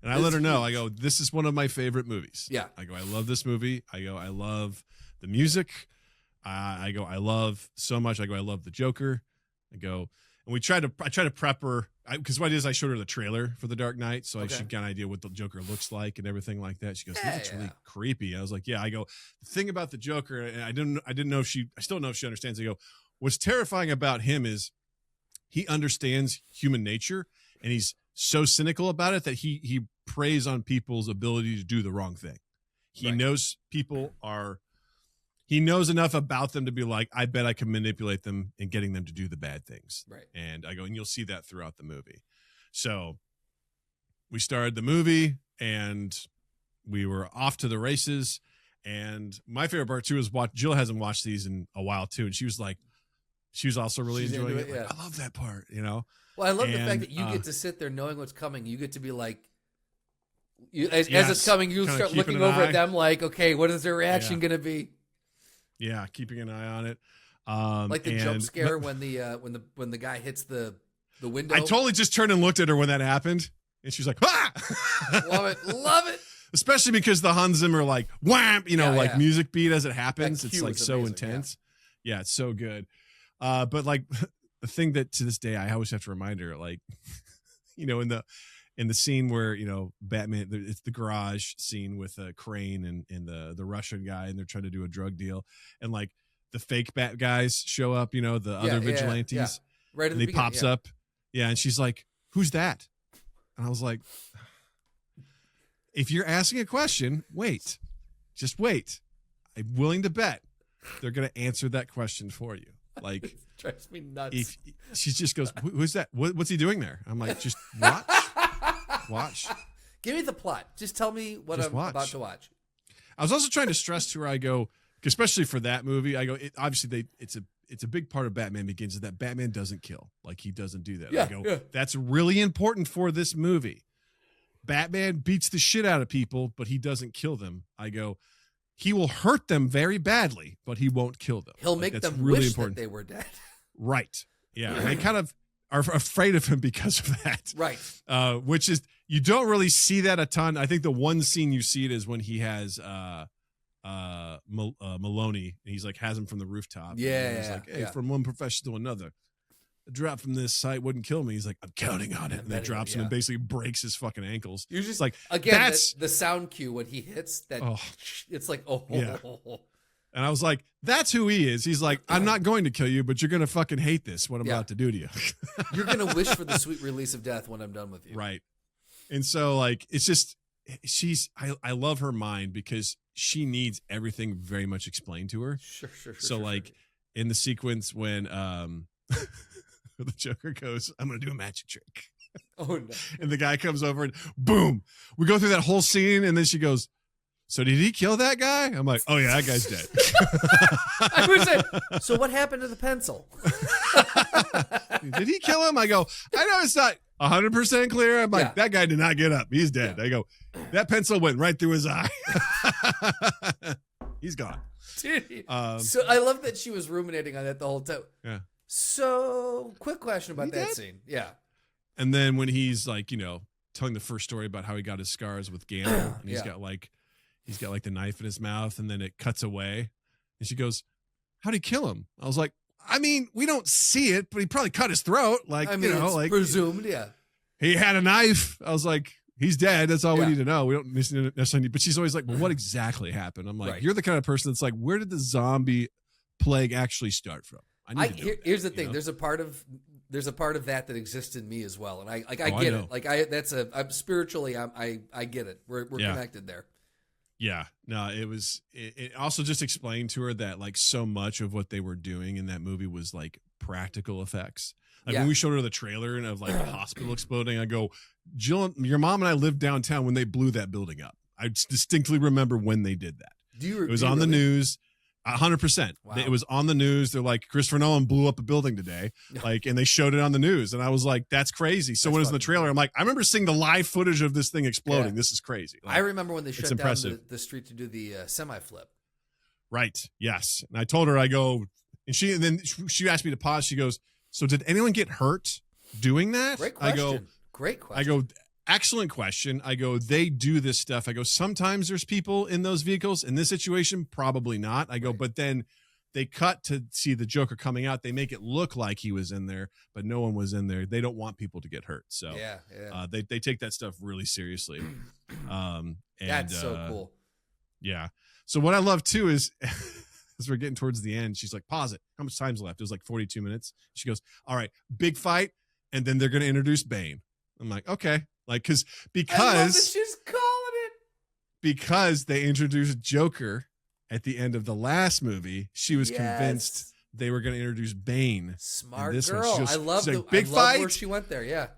And I let her know. I go, this is one of my favorite movies. Yeah. I go, I love this movie. I go, I love the music. I go, I love so much. I go, I love the Joker. I go, and I try to prep her because what it is, I showed her the trailer for The Dark Knight, so she got an idea what the Joker looks like and everything like that. She goes, "This looks really creepy." I was like, "Yeah." I go, the thing about the Joker, and I didn't know if she. I still don't know if she understands. I go, what's terrifying about him is he understands human nature, and he's so cynical about it that he preys on people's ability to do the wrong thing. He knows people are. He knows enough about them to be like, I bet I can manipulate them in getting them to do the bad things. Right. And I go, and you'll see that throughout the movie. So we started the movie and we were off to the races. And my favorite part too is Jill hasn't watched these in a while too. And she was also really enjoying it. Like, I love that part, you know? Well, I love the fact that you get to sit there knowing what's coming. You get to be like, as it's coming, you start looking over at them like, okay, what is their reaction going to be? Yeah, keeping an eye on it. Like the jump scare when the guy hits the window. I totally just turned and looked at her when that happened, and she's like, "Ah!" love it. Especially because the Hans Zimmer like wham, music beat as it happens. It's like so amazing, intense. Yeah, it's so good. But like the thing that to this day I always have to remind her, like, you know, in the scene where, you know, Batman, it's the garage scene with a crane and the Russian guy, and they're trying to do a drug deal, and like the fake Bat guys show up, you know, the other vigilantes, yeah. Right, and he pops up, and she's like, "Who's that?" And I was like, "If you're asking a question, wait, just wait. I'm willing to bet they're going to answer that question for you. Like, It drives me nuts. if she just goes, who's that? What's he doing there? I'm like, just watch. Give me the plot. Just tell me what I'm about to watch. I was also trying to stress to her, I go, especially for that movie, I go, obviously it's a big part of Batman Begins is that Batman doesn't kill. Like, he doesn't do that. Yeah, I go, that's really important for this movie. Batman beats the shit out of people, but he doesn't kill them. I go, he will hurt them very badly, but he won't kill them. He'll make them wish that they were dead. Right. Yeah. And they kind of are afraid of him because of that. Right. Which is, you don't really see that a ton. I think the one scene you see it is when he has Maloney, and he's like, has him from the rooftop. Yeah. He's like, hey, from one profession to another, a drop from this site wouldn't kill me. He's like, I'm counting on it. And then drops him and basically breaks his fucking ankles. You're just like, again, that's the sound cue when he hits that. It's like, yeah. And I was like, that's who he is. He's like, I'm not going to kill you, but you're going to fucking hate this, what I'm about to do to you. You're going to wish for the sweet release of death when I'm done with you. Right. And so, like, it's just, I love her mind because she needs everything very much explained to her. Sure. So, in the sequence when the Joker goes, I'm going to do a magic trick. Oh, no. And the guy comes over and boom, we go through that whole scene. And then she goes, so did he kill that guy? I'm like, oh yeah, that guy's dead. I was like, so what happened to the pencil? Did he kill him? I go, I know it's not 100% clear. I'm like, that guy did not get up. He's dead. I go, that pencil went right through his eye. He's gone. Dude, so I love that she was ruminating on that the whole time. Yeah. So quick question about that scene. Yeah. And then when he's like, telling the first story about how he got his scars with Gamble, and he's got the knife in his mouth, and then it cuts away. And she goes, how'd he kill him? I was like, I mean, we don't see it, but he probably cut his throat. Like, I mean, it's presumed, yeah. He had a knife. I was like, he's dead. That's all we need to know. We don't necessarily need, but she's always like, well, what exactly happened? I'm like, you're the kind of person that's like, where did the zombie plague actually start from? Here's the thing. There's a part of that exists in me as well. And I get it. Like I'm spiritually, I get it. We're connected there. Yeah, no, it also just explained to her that like so much of what they were doing in that movie was like practical effects. Like when we showed her the trailer and of like the hospital exploding, I go, Jill, your mom and I lived downtown when they blew that building up. I distinctly remember when they did that. It was on the news. 100%. Wow. It was on the news. They're like, Christopher Nolan blew up a building today. Like, and they showed it on the news. And I was like, that's crazy. So when it was in the trailer, I'm like, I remember seeing the live footage of this thing exploding. Yeah. This is crazy. Like, I remember when they shut down the street to do the semi-flip. Right. Yes. And I told her, I go, and then she asked me to pause. She goes, so did anyone get hurt doing that? Great question. Great question. I go, excellent question. I go, they do this stuff. I go, sometimes there's people in those vehicles. In this situation, probably not. I go, but then they cut to see the Joker coming out. They make it look like he was in there, but no one was in there. They don't want people to get hurt. So they take that stuff really seriously. That's so cool. Yeah. So what I love too is as we're getting towards the end, she's like, pause it. How much time's left? It was like 42 minutes. She goes, all right, big fight. And then they're going to introduce Bane. I'm like, okay. Like, because I love that she's calling it. Because they introduced Joker at the end of the last movie, she was convinced they were going to introduce Bane. Smart girl. Goes, I love big fight where she went there. Yeah,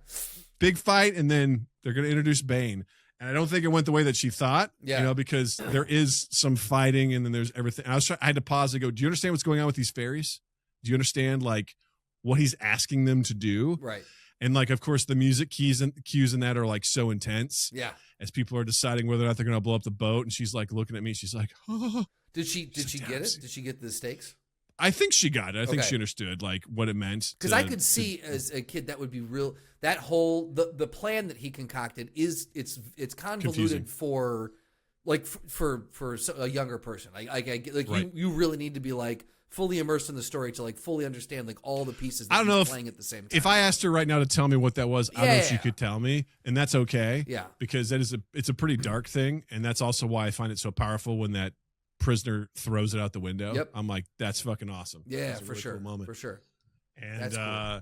big fight, and then they're going to introduce Bane. And I don't think it went the way that she thought. Yeah, because there is some fighting, and then there's everything. And I had to pause and go, do you understand what's going on with these fairies? Do you understand like what he's asking them to do? Right. And like, of course, the music cues in that are like so intense. Yeah. As people are deciding whether or not they're going to blow up the boat, and she's like looking at me. She's like, "Oh." Did she get it? Did she get the stakes? I think she got it. I think she understood like what it meant. Because I could see as a kid that would be real. That whole the plan that he concocted it's convoluted for a younger person. You really need to be like fully immersed in the story to like fully understand like all the pieces that I don't know playing at the same time. If I asked her right now to tell me what that was, I don't know if she could tell me, and that's okay. Yeah. Because it's a pretty dark thing, and that's also why I find it so powerful when that prisoner throws it out the window. Yep. I'm like, that's fucking awesome. Yeah, that's a for really sure. Cool moment. For sure. And that's cool.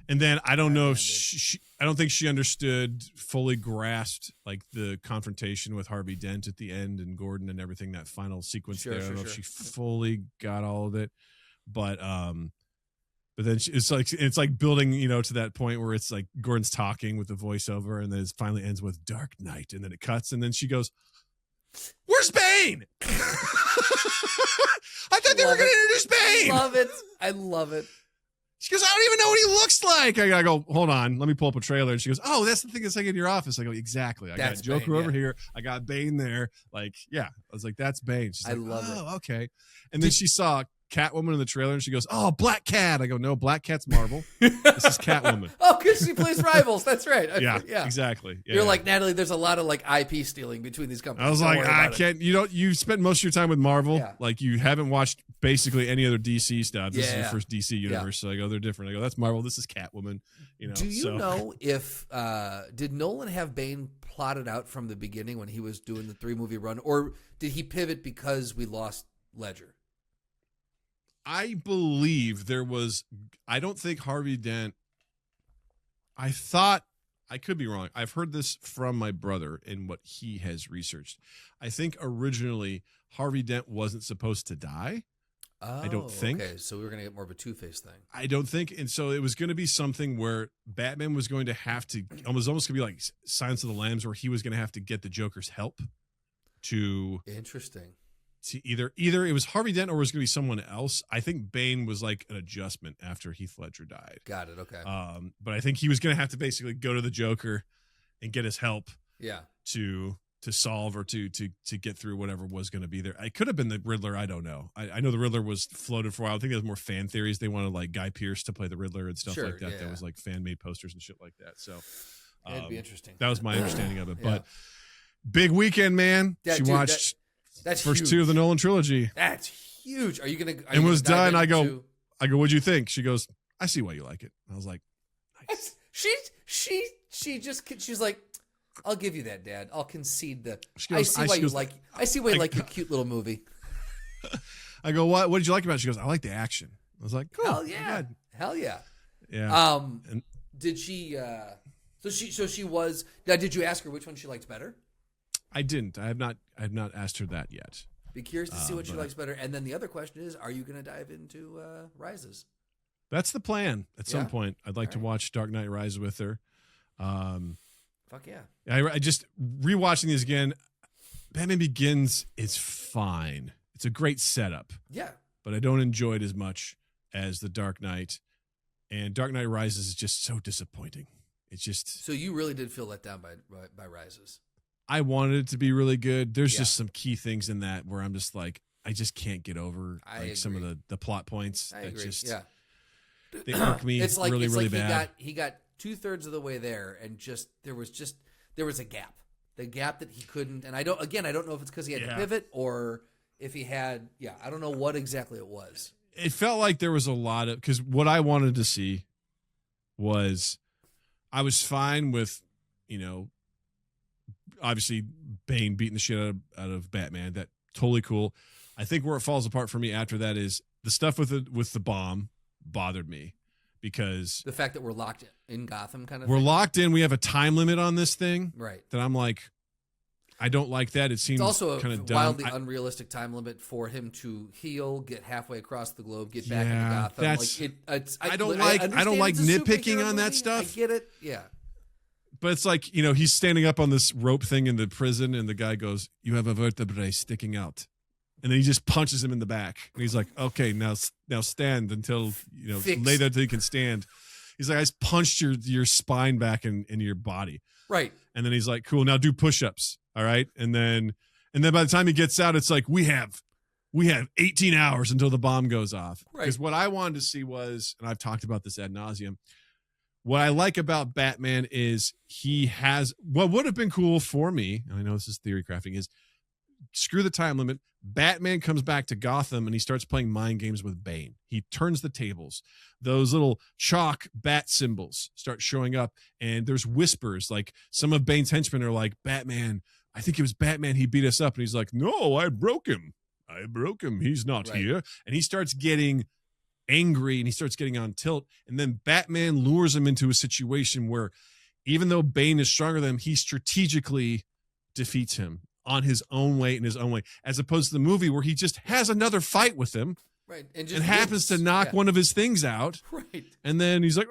And then I don't know if Batman I don't think she understood, fully grasped like the confrontation with Harvey Dent at the end and Gordon and everything, that final sequence there. I don't know if she fully got all of it, but then it's like building, to that point where it's like Gordon's talking with the voiceover and then it finally ends with Dark Knight and then it cuts and then she goes, "Where's Bane?" I thought they were going to introduce Bane. I love it. She goes, "I don't even know what he looks like." I go, "Hold on, let me pull up a trailer." And she goes, "Oh, that's the thing that's like in your office." I go, "Exactly. I got Joker Bane, over here. I got Bane there." Like, yeah. I was like, "That's Bane." She's like, love it. Okay. And then she saw Catwoman in the trailer and she goes, "Oh, Black Cat." I go, "No, Black Cat's Marvel. This is Catwoman." Oh, because she plays rivals. That's right. Yeah, exactly. Yeah, You're like, Natalie, there's a lot of like IP stealing between these companies. I was like, I can't. You spent most of your time with Marvel. Yeah. Like you haven't watched basically any other DC stuff. This is your Yeah. first DC universe. So I go, they're different. I go, that's Marvel. This is Catwoman. Do you know if did Nolan have Bane plotted out from the beginning when he was doing the 3-movie run, or did he pivot because we lost Ledger? I believe there was. I don't think Harvey Dent. I thought, I could be wrong. I've heard this from my brother in what he has researched. I think originally Harvey Dent wasn't supposed to die. I don't think. Okay, so we were going to get more of a Two-Face thing. I don't think. And so it was going to be something where Batman was going to have to, it was almost going to be like Silence of the Lambs, where he was going to have to get the Joker's help to. Interesting. To either it was Harvey Dent or it was going to be someone else. I think Bane was like an adjustment after Heath Ledger died. Got it. Okay. But I think he was going to have to basically go to the Joker and get his help. Yeah. To solve or to get through whatever was going to be there. It could have been the Riddler. I don't know. I know the Riddler was floated for a while. I think there's more fan theories. They wanted like Guy Pearce to play the Riddler and stuff like that. Yeah. That was like fan made posters and shit like that. So it'd be interesting. That was my understanding of it. Yeah. But big weekend, man. Yeah, she dude, watched that's first huge. 2 of the Nolan trilogy. That's huge. Are you gonna? And was done. I go, what'd you think? She goes, "I see why you like it." I was like, nice. She's like, "I'll give you that, Dad. I'll concede the. Goes, I see why you like your cute little movie." I go, what did you like about it? She goes, "I like the action." I was like, cool. Hell yeah. Hell yeah. Yeah. Did she? So she was. Now, did you ask her which one she liked better? I didn't. I have not asked her that yet. Be curious to see what she likes better. And then the other question is, are you going to dive into Rises? That's the plan. At some point, I'd like to watch Dark Knight Rises with her. Fuck yeah. I just rewatching these again. Batman Begins is fine. It's a great setup. Yeah. But I don't enjoy it as much as The Dark Knight. And Dark Knight Rises is just so disappointing. It's just. So you really did feel let down by Rises. I wanted it to be really good. There's just some key things in that where I'm just like, I just can't get over some of the plot points. I agree. They irk me really bad. He got 2/3 of the way there, and there was a gap. The gap that he couldn't. And I don't know if it's because he had to pivot or if he had. Yeah, I don't know what exactly it was. It felt like there was a lot of, because what I wanted to see was, I was fine with, obviously Bane beating the shit out of Batman. That totally cool. I think where it falls apart for me after that is the stuff with the bomb bothered me, because the fact that we're locked in Gotham kind of we're thing. locked in. We have a time limit on this thing, right? That I'm like, I don't like that. It seems it's also kind a of dumb. Wildly unrealistic time limit for him to heal, get halfway across the globe, get back into Gotham. That's, I don't like nitpicking on that stuff. I get it. Yeah. But it's like, he's standing up on this rope thing in the prison and the guy goes, "You have a vertebrae sticking out." And then he just punches him in the back. And he's like, "Okay, now stand until, lay there until you can stand." He's like, "I just punched your spine back in your body." Right. And then he's like, "Cool, now do push-ups." All right. And then by the time he gets out, it's like, we have 18 hours until the bomb goes off. Right. Because what I wanted to see was, and I've talked about this ad nauseum, what I like about Batman is he has, what would have been cool for me, and I know this is theory crafting, is screw the time limit. Batman comes back to Gotham and he starts playing mind games with Bane. He turns the tables. Those little chalk bat symbols start showing up, and there's whispers. Like some of Bane's henchmen are like, "Batman, I think it was Batman. He beat us up." And he's like, "No, I broke him. He's not here." And he starts getting angry and he starts getting on tilt. And then Batman lures him into a situation where even though Bane is stronger than him, he strategically defeats him on his own way, in his own way, as opposed to the movie where he just has another fight with him. Right. And happens to knock one of his things out. Right. And then he's like,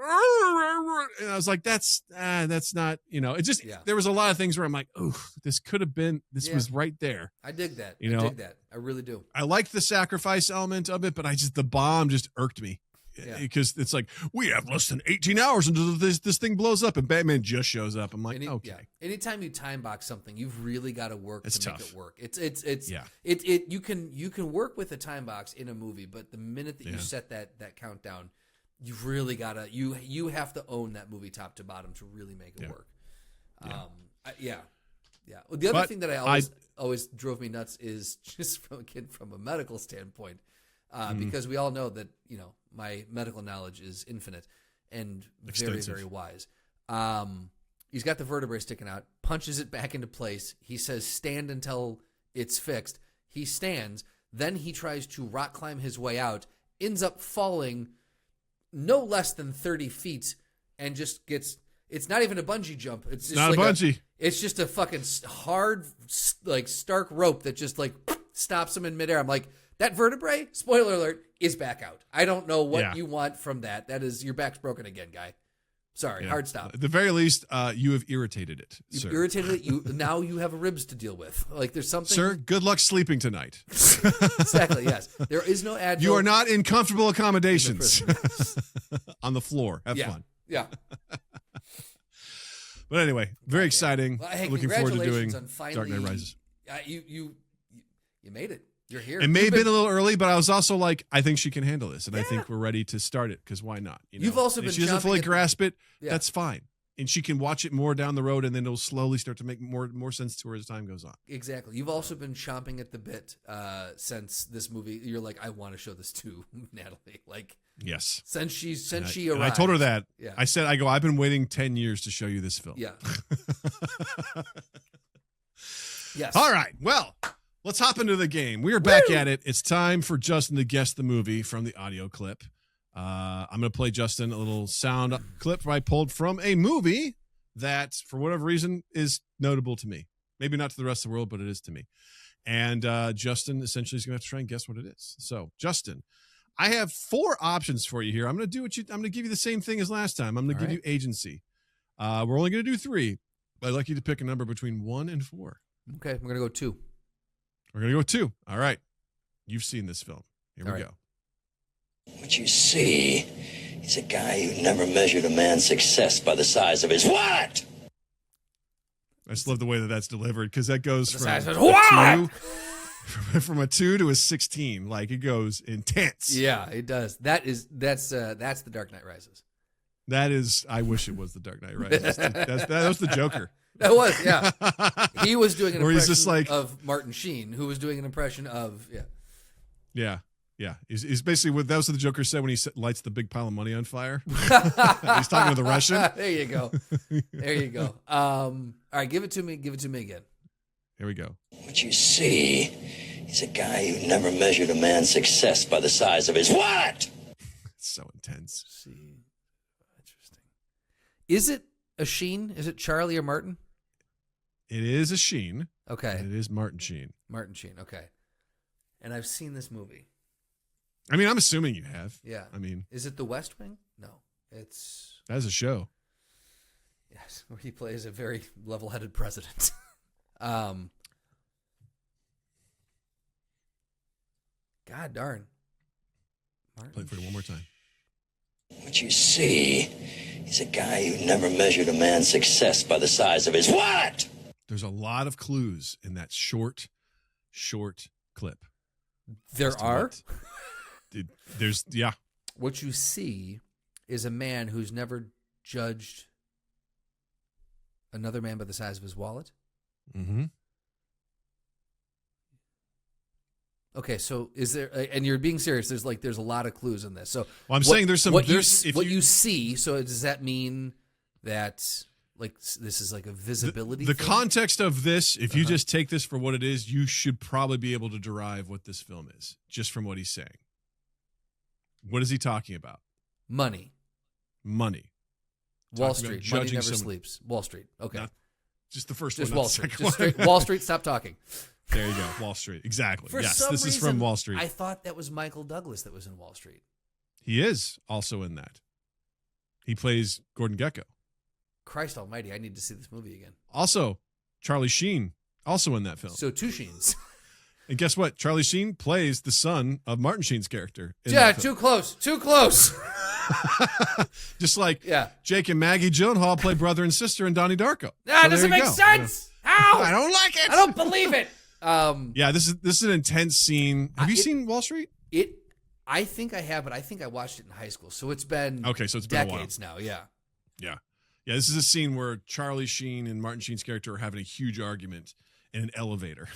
and I was like, that's not, it just, there was a lot of things where I'm like, oh, this could have been, this was right there. I dig that. I dig that. I really do. I liked the sacrifice element of it, but the bomb just irked me. Because it's like, we have less than 18 hours until this thing blows up and Batman just shows up. I'm like, okay. Yeah. Anytime you time box something, you've really got to work it's to tough. make it work. You can work with a time box in a movie, but the minute that you set that countdown, you've really got to you have to own that movie top to bottom to really make it work. Yeah. Well, the other thing that I always drove me nuts is just from a medical standpoint. Because we all know that, my medical knowledge is infinite and extensive. Very, very wise. He's got the vertebrae sticking out, punches it back into place. He says, stand until it's fixed. He stands. Then he tries to rock climb his way out, ends up falling no less than 30 feet and just gets, it's not even a bungee jump. It's just not like a bungee. It's just a fucking hard, stark rope that just stops him in midair. I'm like, that vertebrae, spoiler alert, is back out. I don't know what you want from that. That is, your back's broken again, guy. Sorry, hard stop. At the very least, you have irritated it. You've irritated it. Now you have ribs to deal with. There's something. Sir, good luck sleeping tonight. Exactly, yes. There is no advil. You are not in comfortable accommodations on the floor. Have fun. Yeah. But anyway, very exciting. Well, hey, looking forward to doing on finally, Dark Knight Rises. You made it. You're here. It may have been a little early, but I was also like, I think she can handle this, and I think we're ready to start it because why not? You've also been. If she doesn't fully grasp it, that's fine, and she can watch it more down the road, and then it'll slowly start to make more sense to her as time goes on. Exactly. You've also been chomping at the bit since this movie. You're like, I want to show this to Natalie. Yes. Since she arrived. And I told her that. Yeah. I said, I've been waiting 10 years to show you this film. Yeah. Yes. All right. Well. Let's hop into the game. We are back at it. It's time for Justin to guess the movie from the audio clip. I'm going to play Justin a little sound clip I pulled from a movie that, for whatever reason, is notable to me. Maybe not to the rest of the world, but it is to me. And Justin essentially is going to have to try and guess what it is. So, Justin, I have 4 options for you here. I'm going to give you the same thing as last time. I'm going to give you agency. We're only going to do 3, but I'd like you to pick a number between 1 and 4. Okay, we're going to go 2. We're going to go 2. All right. You've seen this film. Here we go. What you see is a guy who never measured a man's success by the size of his what? I just love the way that's delivered because that goes from a 2 to a 16. It goes intense. Yeah, it does. That's the Dark Knight Rises. That is, I wish it was the Dark Knight Rises. that was the Joker. That was, yeah. He was doing an impression just of Martin Sheen, who was doing an impression of, Yeah. He's basically what that was what the Joker said when he lights the big pile of money on fire. He's talking to the Russian. There you go. All right, give it to me again. Here we go. What you see is a guy who never measured a man's success by the size of his what? It's so intense. See, interesting. Is it a Sheen? Is it Charlie or Martin? It is a Sheen. Okay. It is Martin Sheen. Martin Sheen, okay. And I've seen this movie. I mean, I'm assuming you have. Yeah. I mean. Is it The West Wing? No. It's. That's a show. Yes, where he plays a very level-headed president. God darn. Martin. Play it for you one more time. What you see is a guy who never measured a man's success by the size of his what? There's a lot of clues in that short clip. There are? There's. What you see is a man who's never judged another man by the size of his wallet. Mm-hmm. Okay, so is there? And you're being serious. There's a lot of clues in this. So I'm saying there's some. You see. So does that mean that this is like a visibility? The thing? context of this, if you just take this for what it is, you should probably be able to derive what this film is just from what he's saying. What is he talking about? Money. Wall Street. Money never sleeps. Wall Street. Okay. Not, just the first just one. Wall Street. Just straight, Wall Street. Stop talking. There you go. Wall Street. Exactly. For yes, some this is reason, from Wall Street. I thought that was Michael Douglas that was in Wall Street. He is also in that. He plays Gordon Gekko. Christ almighty, I need to see this movie again. Also, Charlie Sheen, also in that film. So two Sheens. And guess what? Charlie Sheen plays the son of Martin Sheen's character. Yeah, too close. Too close. Just like Jake and Maggie Gyllenhaal play brother and sister in Donnie Darko. That doesn't make sense. How? I don't like it. I don't believe it. Yeah, this is an intense scene. Have you seen Wall Street? I think I have, but I think I watched it in high school. So it's been so it's been decades now. Yeah. Yeah, this is a scene where Charlie Sheen and Martin Sheen's character are having a huge argument in an elevator.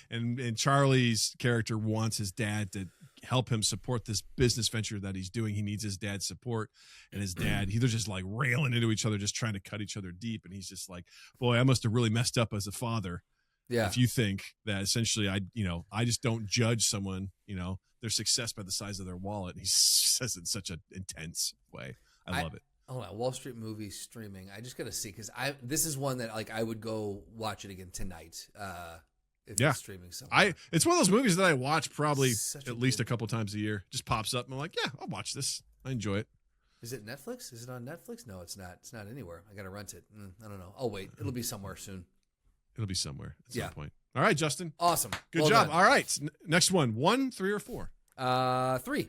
And Charlie's character wants his dad to help him support this business venture that he's doing. He needs his dad's support. And his dad, they're just like railing into each other, just trying to cut each other deep. And he's just like, boy, I must have really messed up as a father. Yeah. If you think that essentially I just don't judge someone, their success by the size of their wallet. He says it in such an intense way. I love it. Oh, Wall Street movie streaming. I just got to see, because this is one that I would go watch it again tonight. If it's streaming somewhere. It's one of those movies that I watch probably at least a couple times a year. Just pops up and I'm like, yeah, I'll watch this. I enjoy it. Is it Netflix? Is it on Netflix? No, it's not. It's not anywhere. I got to rent it. I don't know. Oh, wait. It'll be somewhere soon. It'll be somewhere at some point. All right, Justin. Awesome. Good job. Done. All right. Next one. 1, 3, or 4? 3.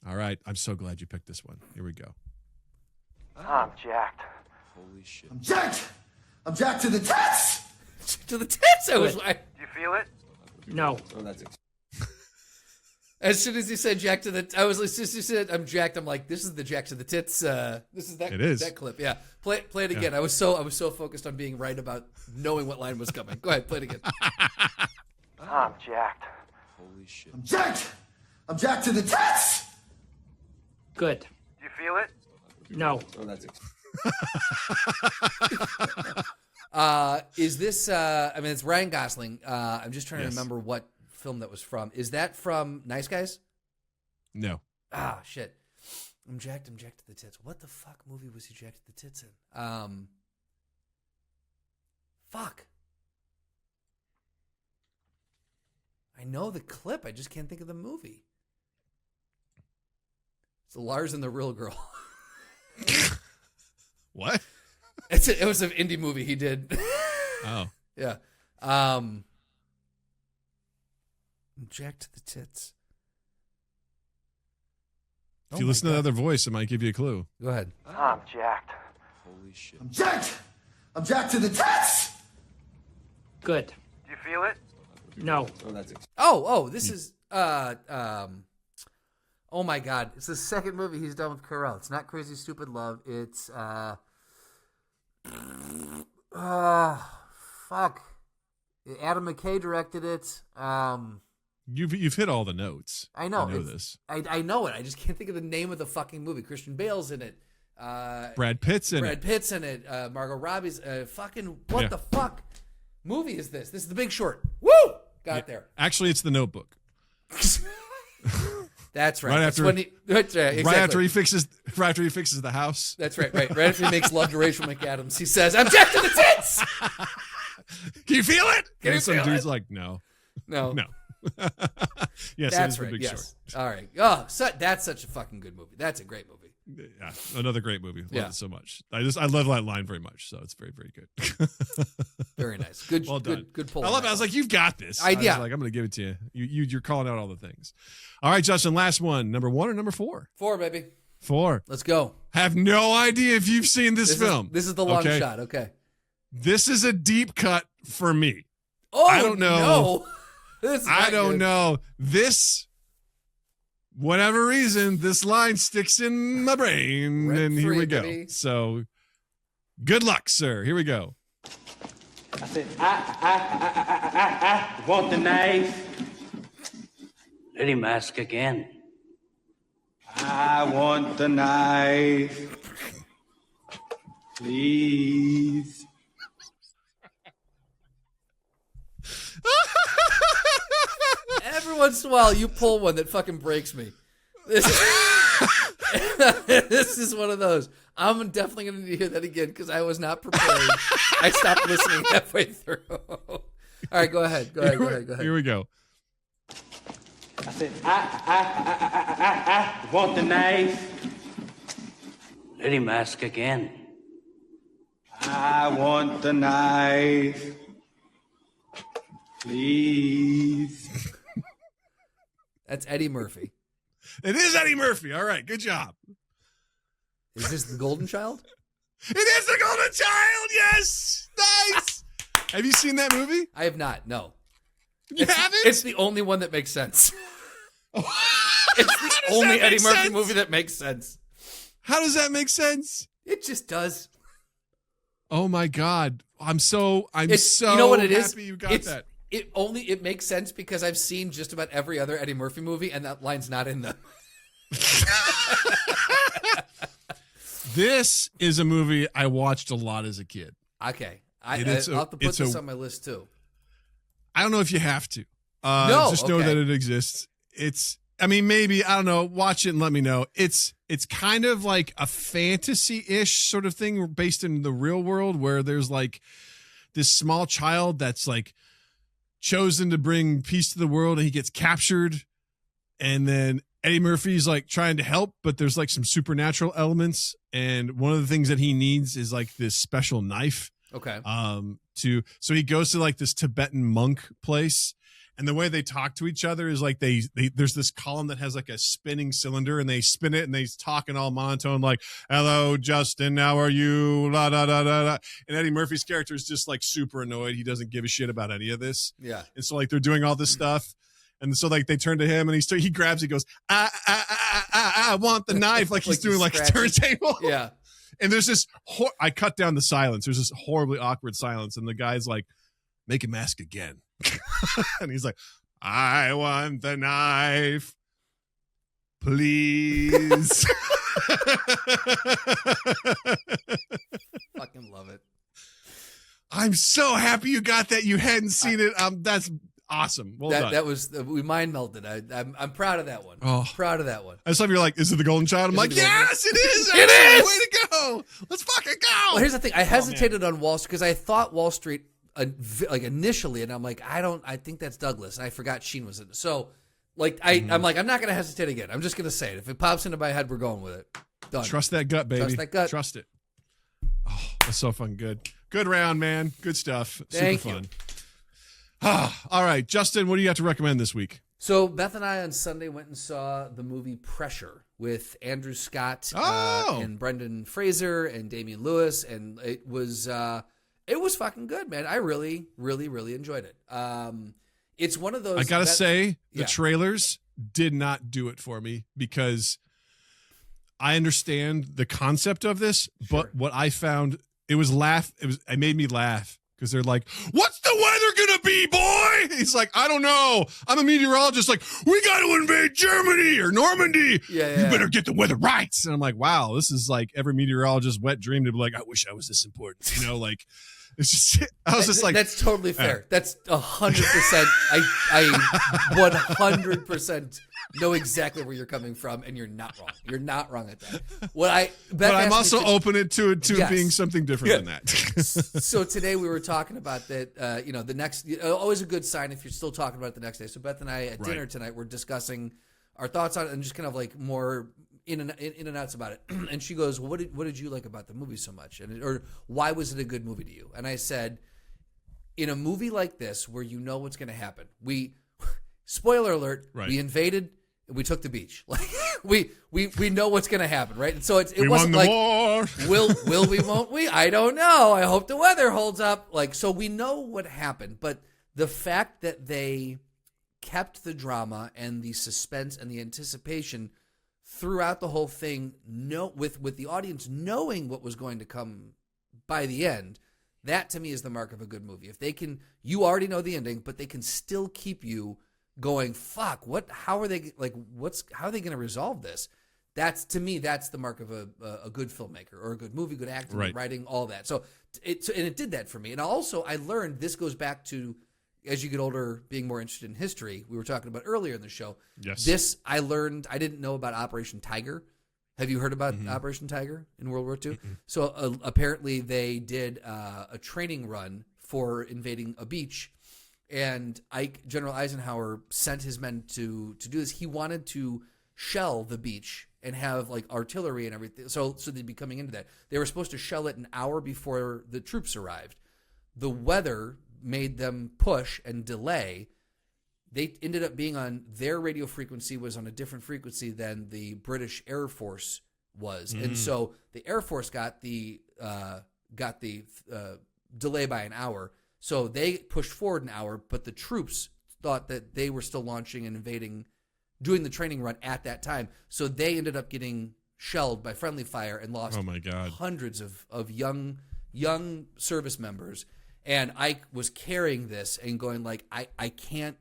All right. I'm so glad you picked this one. Here we go. I'm jacked. Holy shit. I'm jacked. I'm jacked to the tits. To the tits. Do you feel it? No. Oh, that's as soon as he said jack to the, I was as soon as he said I'm jacked. I'm like, this is the jack to the tits. This is that. It is that clip. Yeah. Play it again. I was so focused on being right about knowing what line was coming. Go ahead. Play it again. I'm jacked. Holy shit. I'm jacked. I'm jacked to the tits. Good. Do you feel it? No. Oh, that's is this? It's Ryan Gosling. I'm just trying to remember what film that was from. Is that from Nice Guys? No. Ah, shit. I'm jacked to the tits. What the fuck movie was he jacked to the tits in? Fuck. I know the clip. I just can't think of the movie. It's Lars and the Real Girl. What? It was an indie movie he did. Oh. Yeah. I'm jacked to the tits. If you listen to another voice, it might give you a clue. Go ahead. I'm jacked. Holy shit. I'm jacked. I'm jacked to the tits. Good. Do you feel it? No. Oh, that's this is oh my God. It's the second movie he's done with Carell. It's not Crazy Stupid Love. It's fuck. Adam McKay directed it. You've hit all the notes. I know this. I know it. I just can't think of the name of the fucking movie. Christian Bale's in it. Brad Pitt's in it. Margot Robbie's fucking what the fuck movie is this? This is The Big Short. Woo! Got there. Actually, it's The Notebook. That's right. Right after, exactly. right after he fixes the house. That's right. Right after he makes love to Rachel McAdams, he says, "I'm jacked to the tits." Can you feel it? Can you some feel dude's it? like, no. Yes, that's it is right. The Big Short. All right. Oh, that's such a fucking good movie. That's a great movie. Yeah, another great movie. Love it so much. I love that line very much. So it's very, very good. Very nice. Good. Well done. Good pull. I love it. I was like, you've got this. I was like, I'm going to give it to you. You're calling out all the things. All right, Justin. Last one. Number 1 or number 4? 4, baby. 4. Let's go. Have no idea if you've seen this film. This is the long shot. Okay. This is a deep cut for me. Oh, I don't know. No. I don't know. This, whatever reason, this line sticks in my brain. Rent and here free, we go. baby. So good luck, sir. Here we go. I said, I want the knife. Let him ask again. I want the knife. Please. Every once in a while, you pull one that fucking breaks me. This is one of those. I'm definitely going to need to hear that again because I was not prepared. I stopped listening halfway through. All right, go ahead. Go ahead. Here we go. I said, I want the knife. Let him ask again. I want the knife. Please. That's Eddie Murphy. It is Eddie Murphy. All right, good job. Is this the Golden Child? It is the Golden Child. Yes, nice. Have you seen that movie? I have not. No. You haven't? It's the only one that makes sense. It's the does only that Eddie make Murphy sense? movie that makes sense. How does that make sense? It just does. Oh my God. I'm so You know what it is? happy you got It's- that. It makes sense because I've seen just about every other Eddie Murphy movie, and that line's not in them. This is a movie I watched a lot as a kid. Okay, I'll have to put this on my list too. I don't know if you have to. No, just know okay. that it exists. Maybe, I don't know, watch it and let me know. It's kind of like a fantasy-ish sort of thing based in the real world where there's like this small child that's like chosen to bring peace to the world and he gets captured, and then Eddie Murphy's like trying to help, but there's like some supernatural elements, and one of the things that he needs is like this special knife. Okay. So he goes to like this Tibetan monk place, and the way they talk to each other is like they there's this column that has like a spinning cylinder, and they spin it and they talk in all monotone like, "Hello, Justin, how are you?" La da da da da. And Eddie Murphy's character is just like super annoyed. He doesn't give a shit about any of this. Yeah. And so like they're doing all this stuff. And so like they turn to him and he grabs, he goes, I want the knife. Like he's Like doing he's like a scratching. turntable. Yeah. And there's this, I cut down the silence. There's this horribly awkward silence. And the guy's like, make him ask again. And he's like, I want the knife, please. Fucking love it. I'm so happy you got that. You hadn't seen it. That's awesome. Well done. That was we mind melted. I'm proud of that one. Oh. Proud of that one. I just love you're like, is it the Golden Child? I'm Is it like, the Golden yes, it is. It actually. is! Way to go. Let's fucking go. Well, here's the thing. I hesitated on Wall Street because I thought Wall Street like initially, and I'm like, I think that's Douglas, and I forgot Sheen was in it. So, like, I'm like, I'm not gonna hesitate again. I'm just gonna say it. If it pops into my head, we're going with it. Done. Trust that gut, baby. Trust that gut. Trust it. Oh, that's so fun. Good round, man. Good stuff. Thank Super you. fun. All right, Justin, what do you got to recommend this week? So Beth and I on Sunday went and saw the movie Pressure with Andrew Scott and Brendan Fraser and Damian Lewis, and it was fucking good, man. I really, really, really enjoyed it. It's one of those. I gotta say, the yeah. trailers did not do it for me because I understand the concept of this, but what I found it made me laugh because they're like, "What's the weather gonna be, boy?" He's like, "I don't know. I'm a meteorologist. Like, we got to invade Germany or Normandy. Yeah. You better get the weather right." And I'm like, "Wow, this is like every meteorologist's wet dream to be like, I wish I was this important." You know, like. It's just, I was just like, that's totally fair. That's 100%. I 100% know exactly where you're coming from, and you're not wrong. You're not wrong at that. But I'm also open to Yes. being something different than that. So today we were talking about that. The next, always a good sign if you're still talking about it the next day. So Beth and I at dinner tonight we're discussing our thoughts on it and just kind of like more in and outs about it. And she goes, well, what did you like about the movie so much? Or why was it a good movie to you? And I said, in a movie like this where you know what's going to happen, spoiler alert, we invaded and we took the beach. Like we know what's going to happen, right? And so it wasn't like war. will we, won't we? I don't know. I hope the weather holds up. Like, so we know what happened, but the fact that they kept the drama and the suspense and the anticipation throughout the whole thing, with the audience knowing what was going to come by the end, that to me is the mark of a good movie. If they can, you already know the ending, but they can still keep you going, fuck, how are they going to resolve this? That's, to me, that's the mark of a good filmmaker or a good movie, good acting, writing, all that. So it did that for me. And also I learned, this goes back to as you get older, being more interested in history, we were talking about earlier in the show. Yes. This I learned. I didn't know about Operation Tiger. Have you heard about Operation Tiger in World War II? So apparently they did a training run for invading a beach, and General Eisenhower sent his men to do this. He wanted to shell the beach and have like artillery and everything. So they'd be coming into that. They were supposed to shell it an hour before the troops arrived. The weather made them push and delay. They ended up being on their radio frequency was on a different frequency than the British Air Force was, and so the Air Force got the delay by an hour. So they pushed forward an hour, but the troops thought that they were still launching and invading, doing the training run at that time. So they ended up getting shelled by friendly fire and lost hundreds of young service members. And Ike was carrying this and going like, I can't,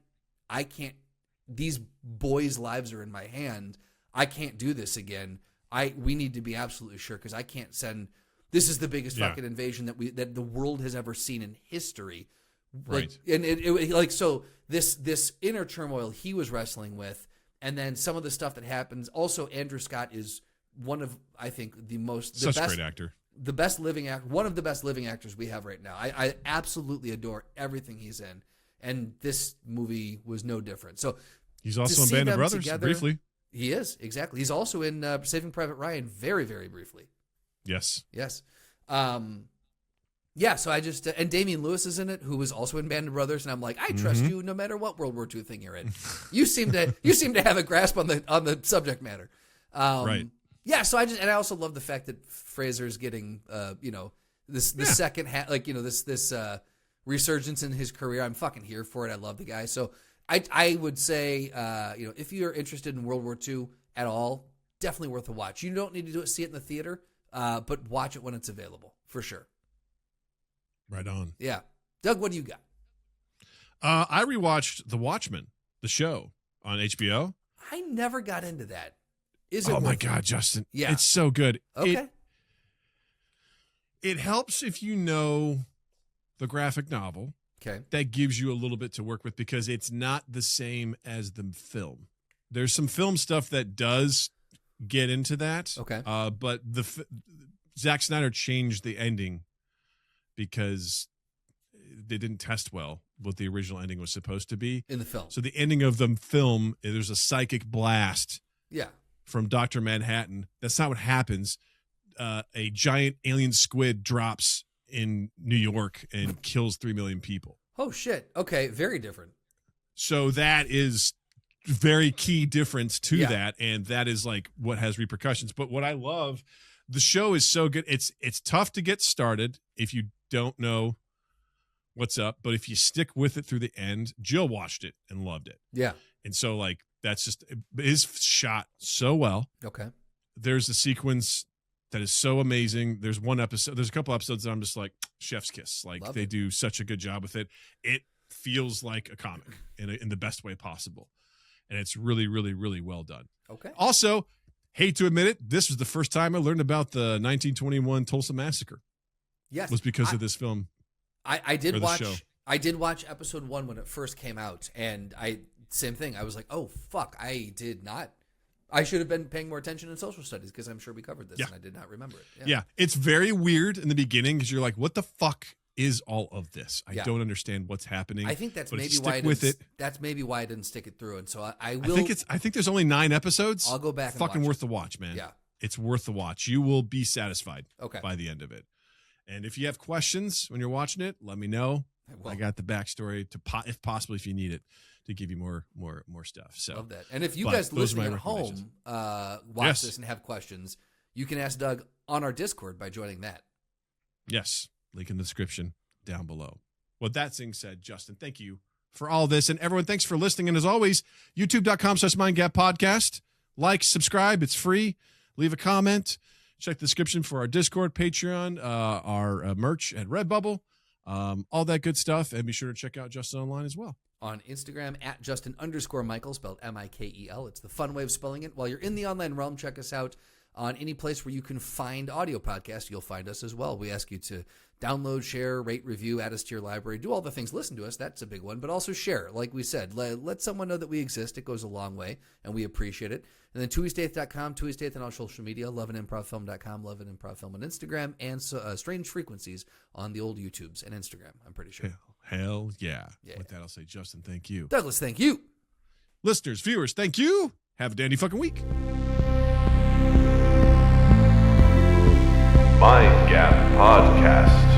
these boys' lives are in my hand. I can't do this again. We need to be absolutely sure, because I can't send, this is the biggest fucking invasion that the world has ever seen in history. Right. Like, and it like, so this inner turmoil he was wrestling with, and then some of the stuff that happens. Also, Andrew Scott is one of, I think, such a great actor. The best living actor, one of the best living actors we have right now. I absolutely adore everything he's in, and this movie was no different. So he's also in Band of Brothers together, briefly. He is, exactly. He's also in Saving Private Ryan very, very briefly. Yes. Yeah, so I just and Damian Lewis is in it, who was also in Band of Brothers, and I'm like, I trust you no matter what World War II thing you're in. You seem to have a grasp on the subject matter. Right. Yeah, so I also love the fact that Fraser's getting this second this resurgence in his career. I'm fucking here for it. I love the guy. So I would say if you're interested in World War II at all, definitely worth a watch. You don't need to see it in the theater, but watch it when it's available for sure. Right on. Yeah. Doug, what do you got? I rewatched The Watchmen, the show on HBO. I never got into that. Oh my God, Justin. Yeah. It's so good. Okay. It helps if you know the graphic novel. Okay. That gives you a little bit to work with, because it's not the same as the film. There's some film stuff that does get into that. Okay. But Zack Snyder changed the ending because they didn't test well what the original ending was supposed to be in the film. So the ending of the film, there's a psychic blast. Yeah. From Dr. Manhattan. That's not what happens. A giant alien squid drops in New York and kills 3 million people. Oh, shit. Okay, very different. So that is very key difference to that, and that is like what has repercussions. But what I love, the show is so good. It's tough to get started if you don't know what's up, but if you stick with it through the end, Jill watched it and loved it. Yeah. And so like that's just, it is shot so well. Okay. There's a sequence that is so amazing. There's a couple episodes that I'm just like chef's kiss. Like they do such a good job with it. It feels like a comic in the best way possible. And it's really, really, really well done. Okay. Also, hate to admit it, this was the first time I learned about the 1921 Tulsa Massacre. Yes. Was because of this film. I did watch show. I did watch episode 1 when it first came out, and same thing. I was like, oh fuck, I should have been paying more attention in social studies, because I'm sure we covered this and I did not remember it. Yeah. It's very weird in the beginning because you're like, what the fuck is all of this? I don't understand what's happening. I think that's but maybe why I didn't stick it through, and so I will. I think there's only 9 episodes. I'll go back. Fucking and watch worth the watch, man. Yeah, it's worth the watch. You will be satisfied. Okay. By the end of it. And if you have questions when you're watching it, let me know. I got the backstory if possible, if you need it, to give you more stuff. So love that. And if you guys listening at home watch this and have questions, you can ask Doug on our Discord by joining that. Yes, link in the description down below. With that being said, Justin, thank you for all this, and everyone, thanks for listening. And as always, youtube.com/mindgappodcast. Like, subscribe, it's free. Leave a comment. Check the description for our Discord, Patreon, our merch at Redbubble, all that good stuff. And be sure to check out Justin online as well. On Instagram, at Justin_Michael, spelled Michael. It's the fun way of spelling it. While you're in the online realm, check us out on any place where you can find audio podcasts. You'll find us as well. We ask you to download, share, rate, review, add us to your library, do all the things, listen to us. That's a big one, but also share. Like we said, let someone know that we exist. It goes a long way, and we appreciate it. And then TwoEastEighth.com, TwoEastEighth on all social media, loveandimprovfilm.com, loveandimprovfilm on Instagram, and Strange Frequencies on the old YouTubes and Instagram, I'm pretty sure. Hell yeah. With that, I'll say, Justin, thank you. Douglas, thank you. Listeners, viewers, thank you. Have a dandy fucking week. Mind Gap Podcast.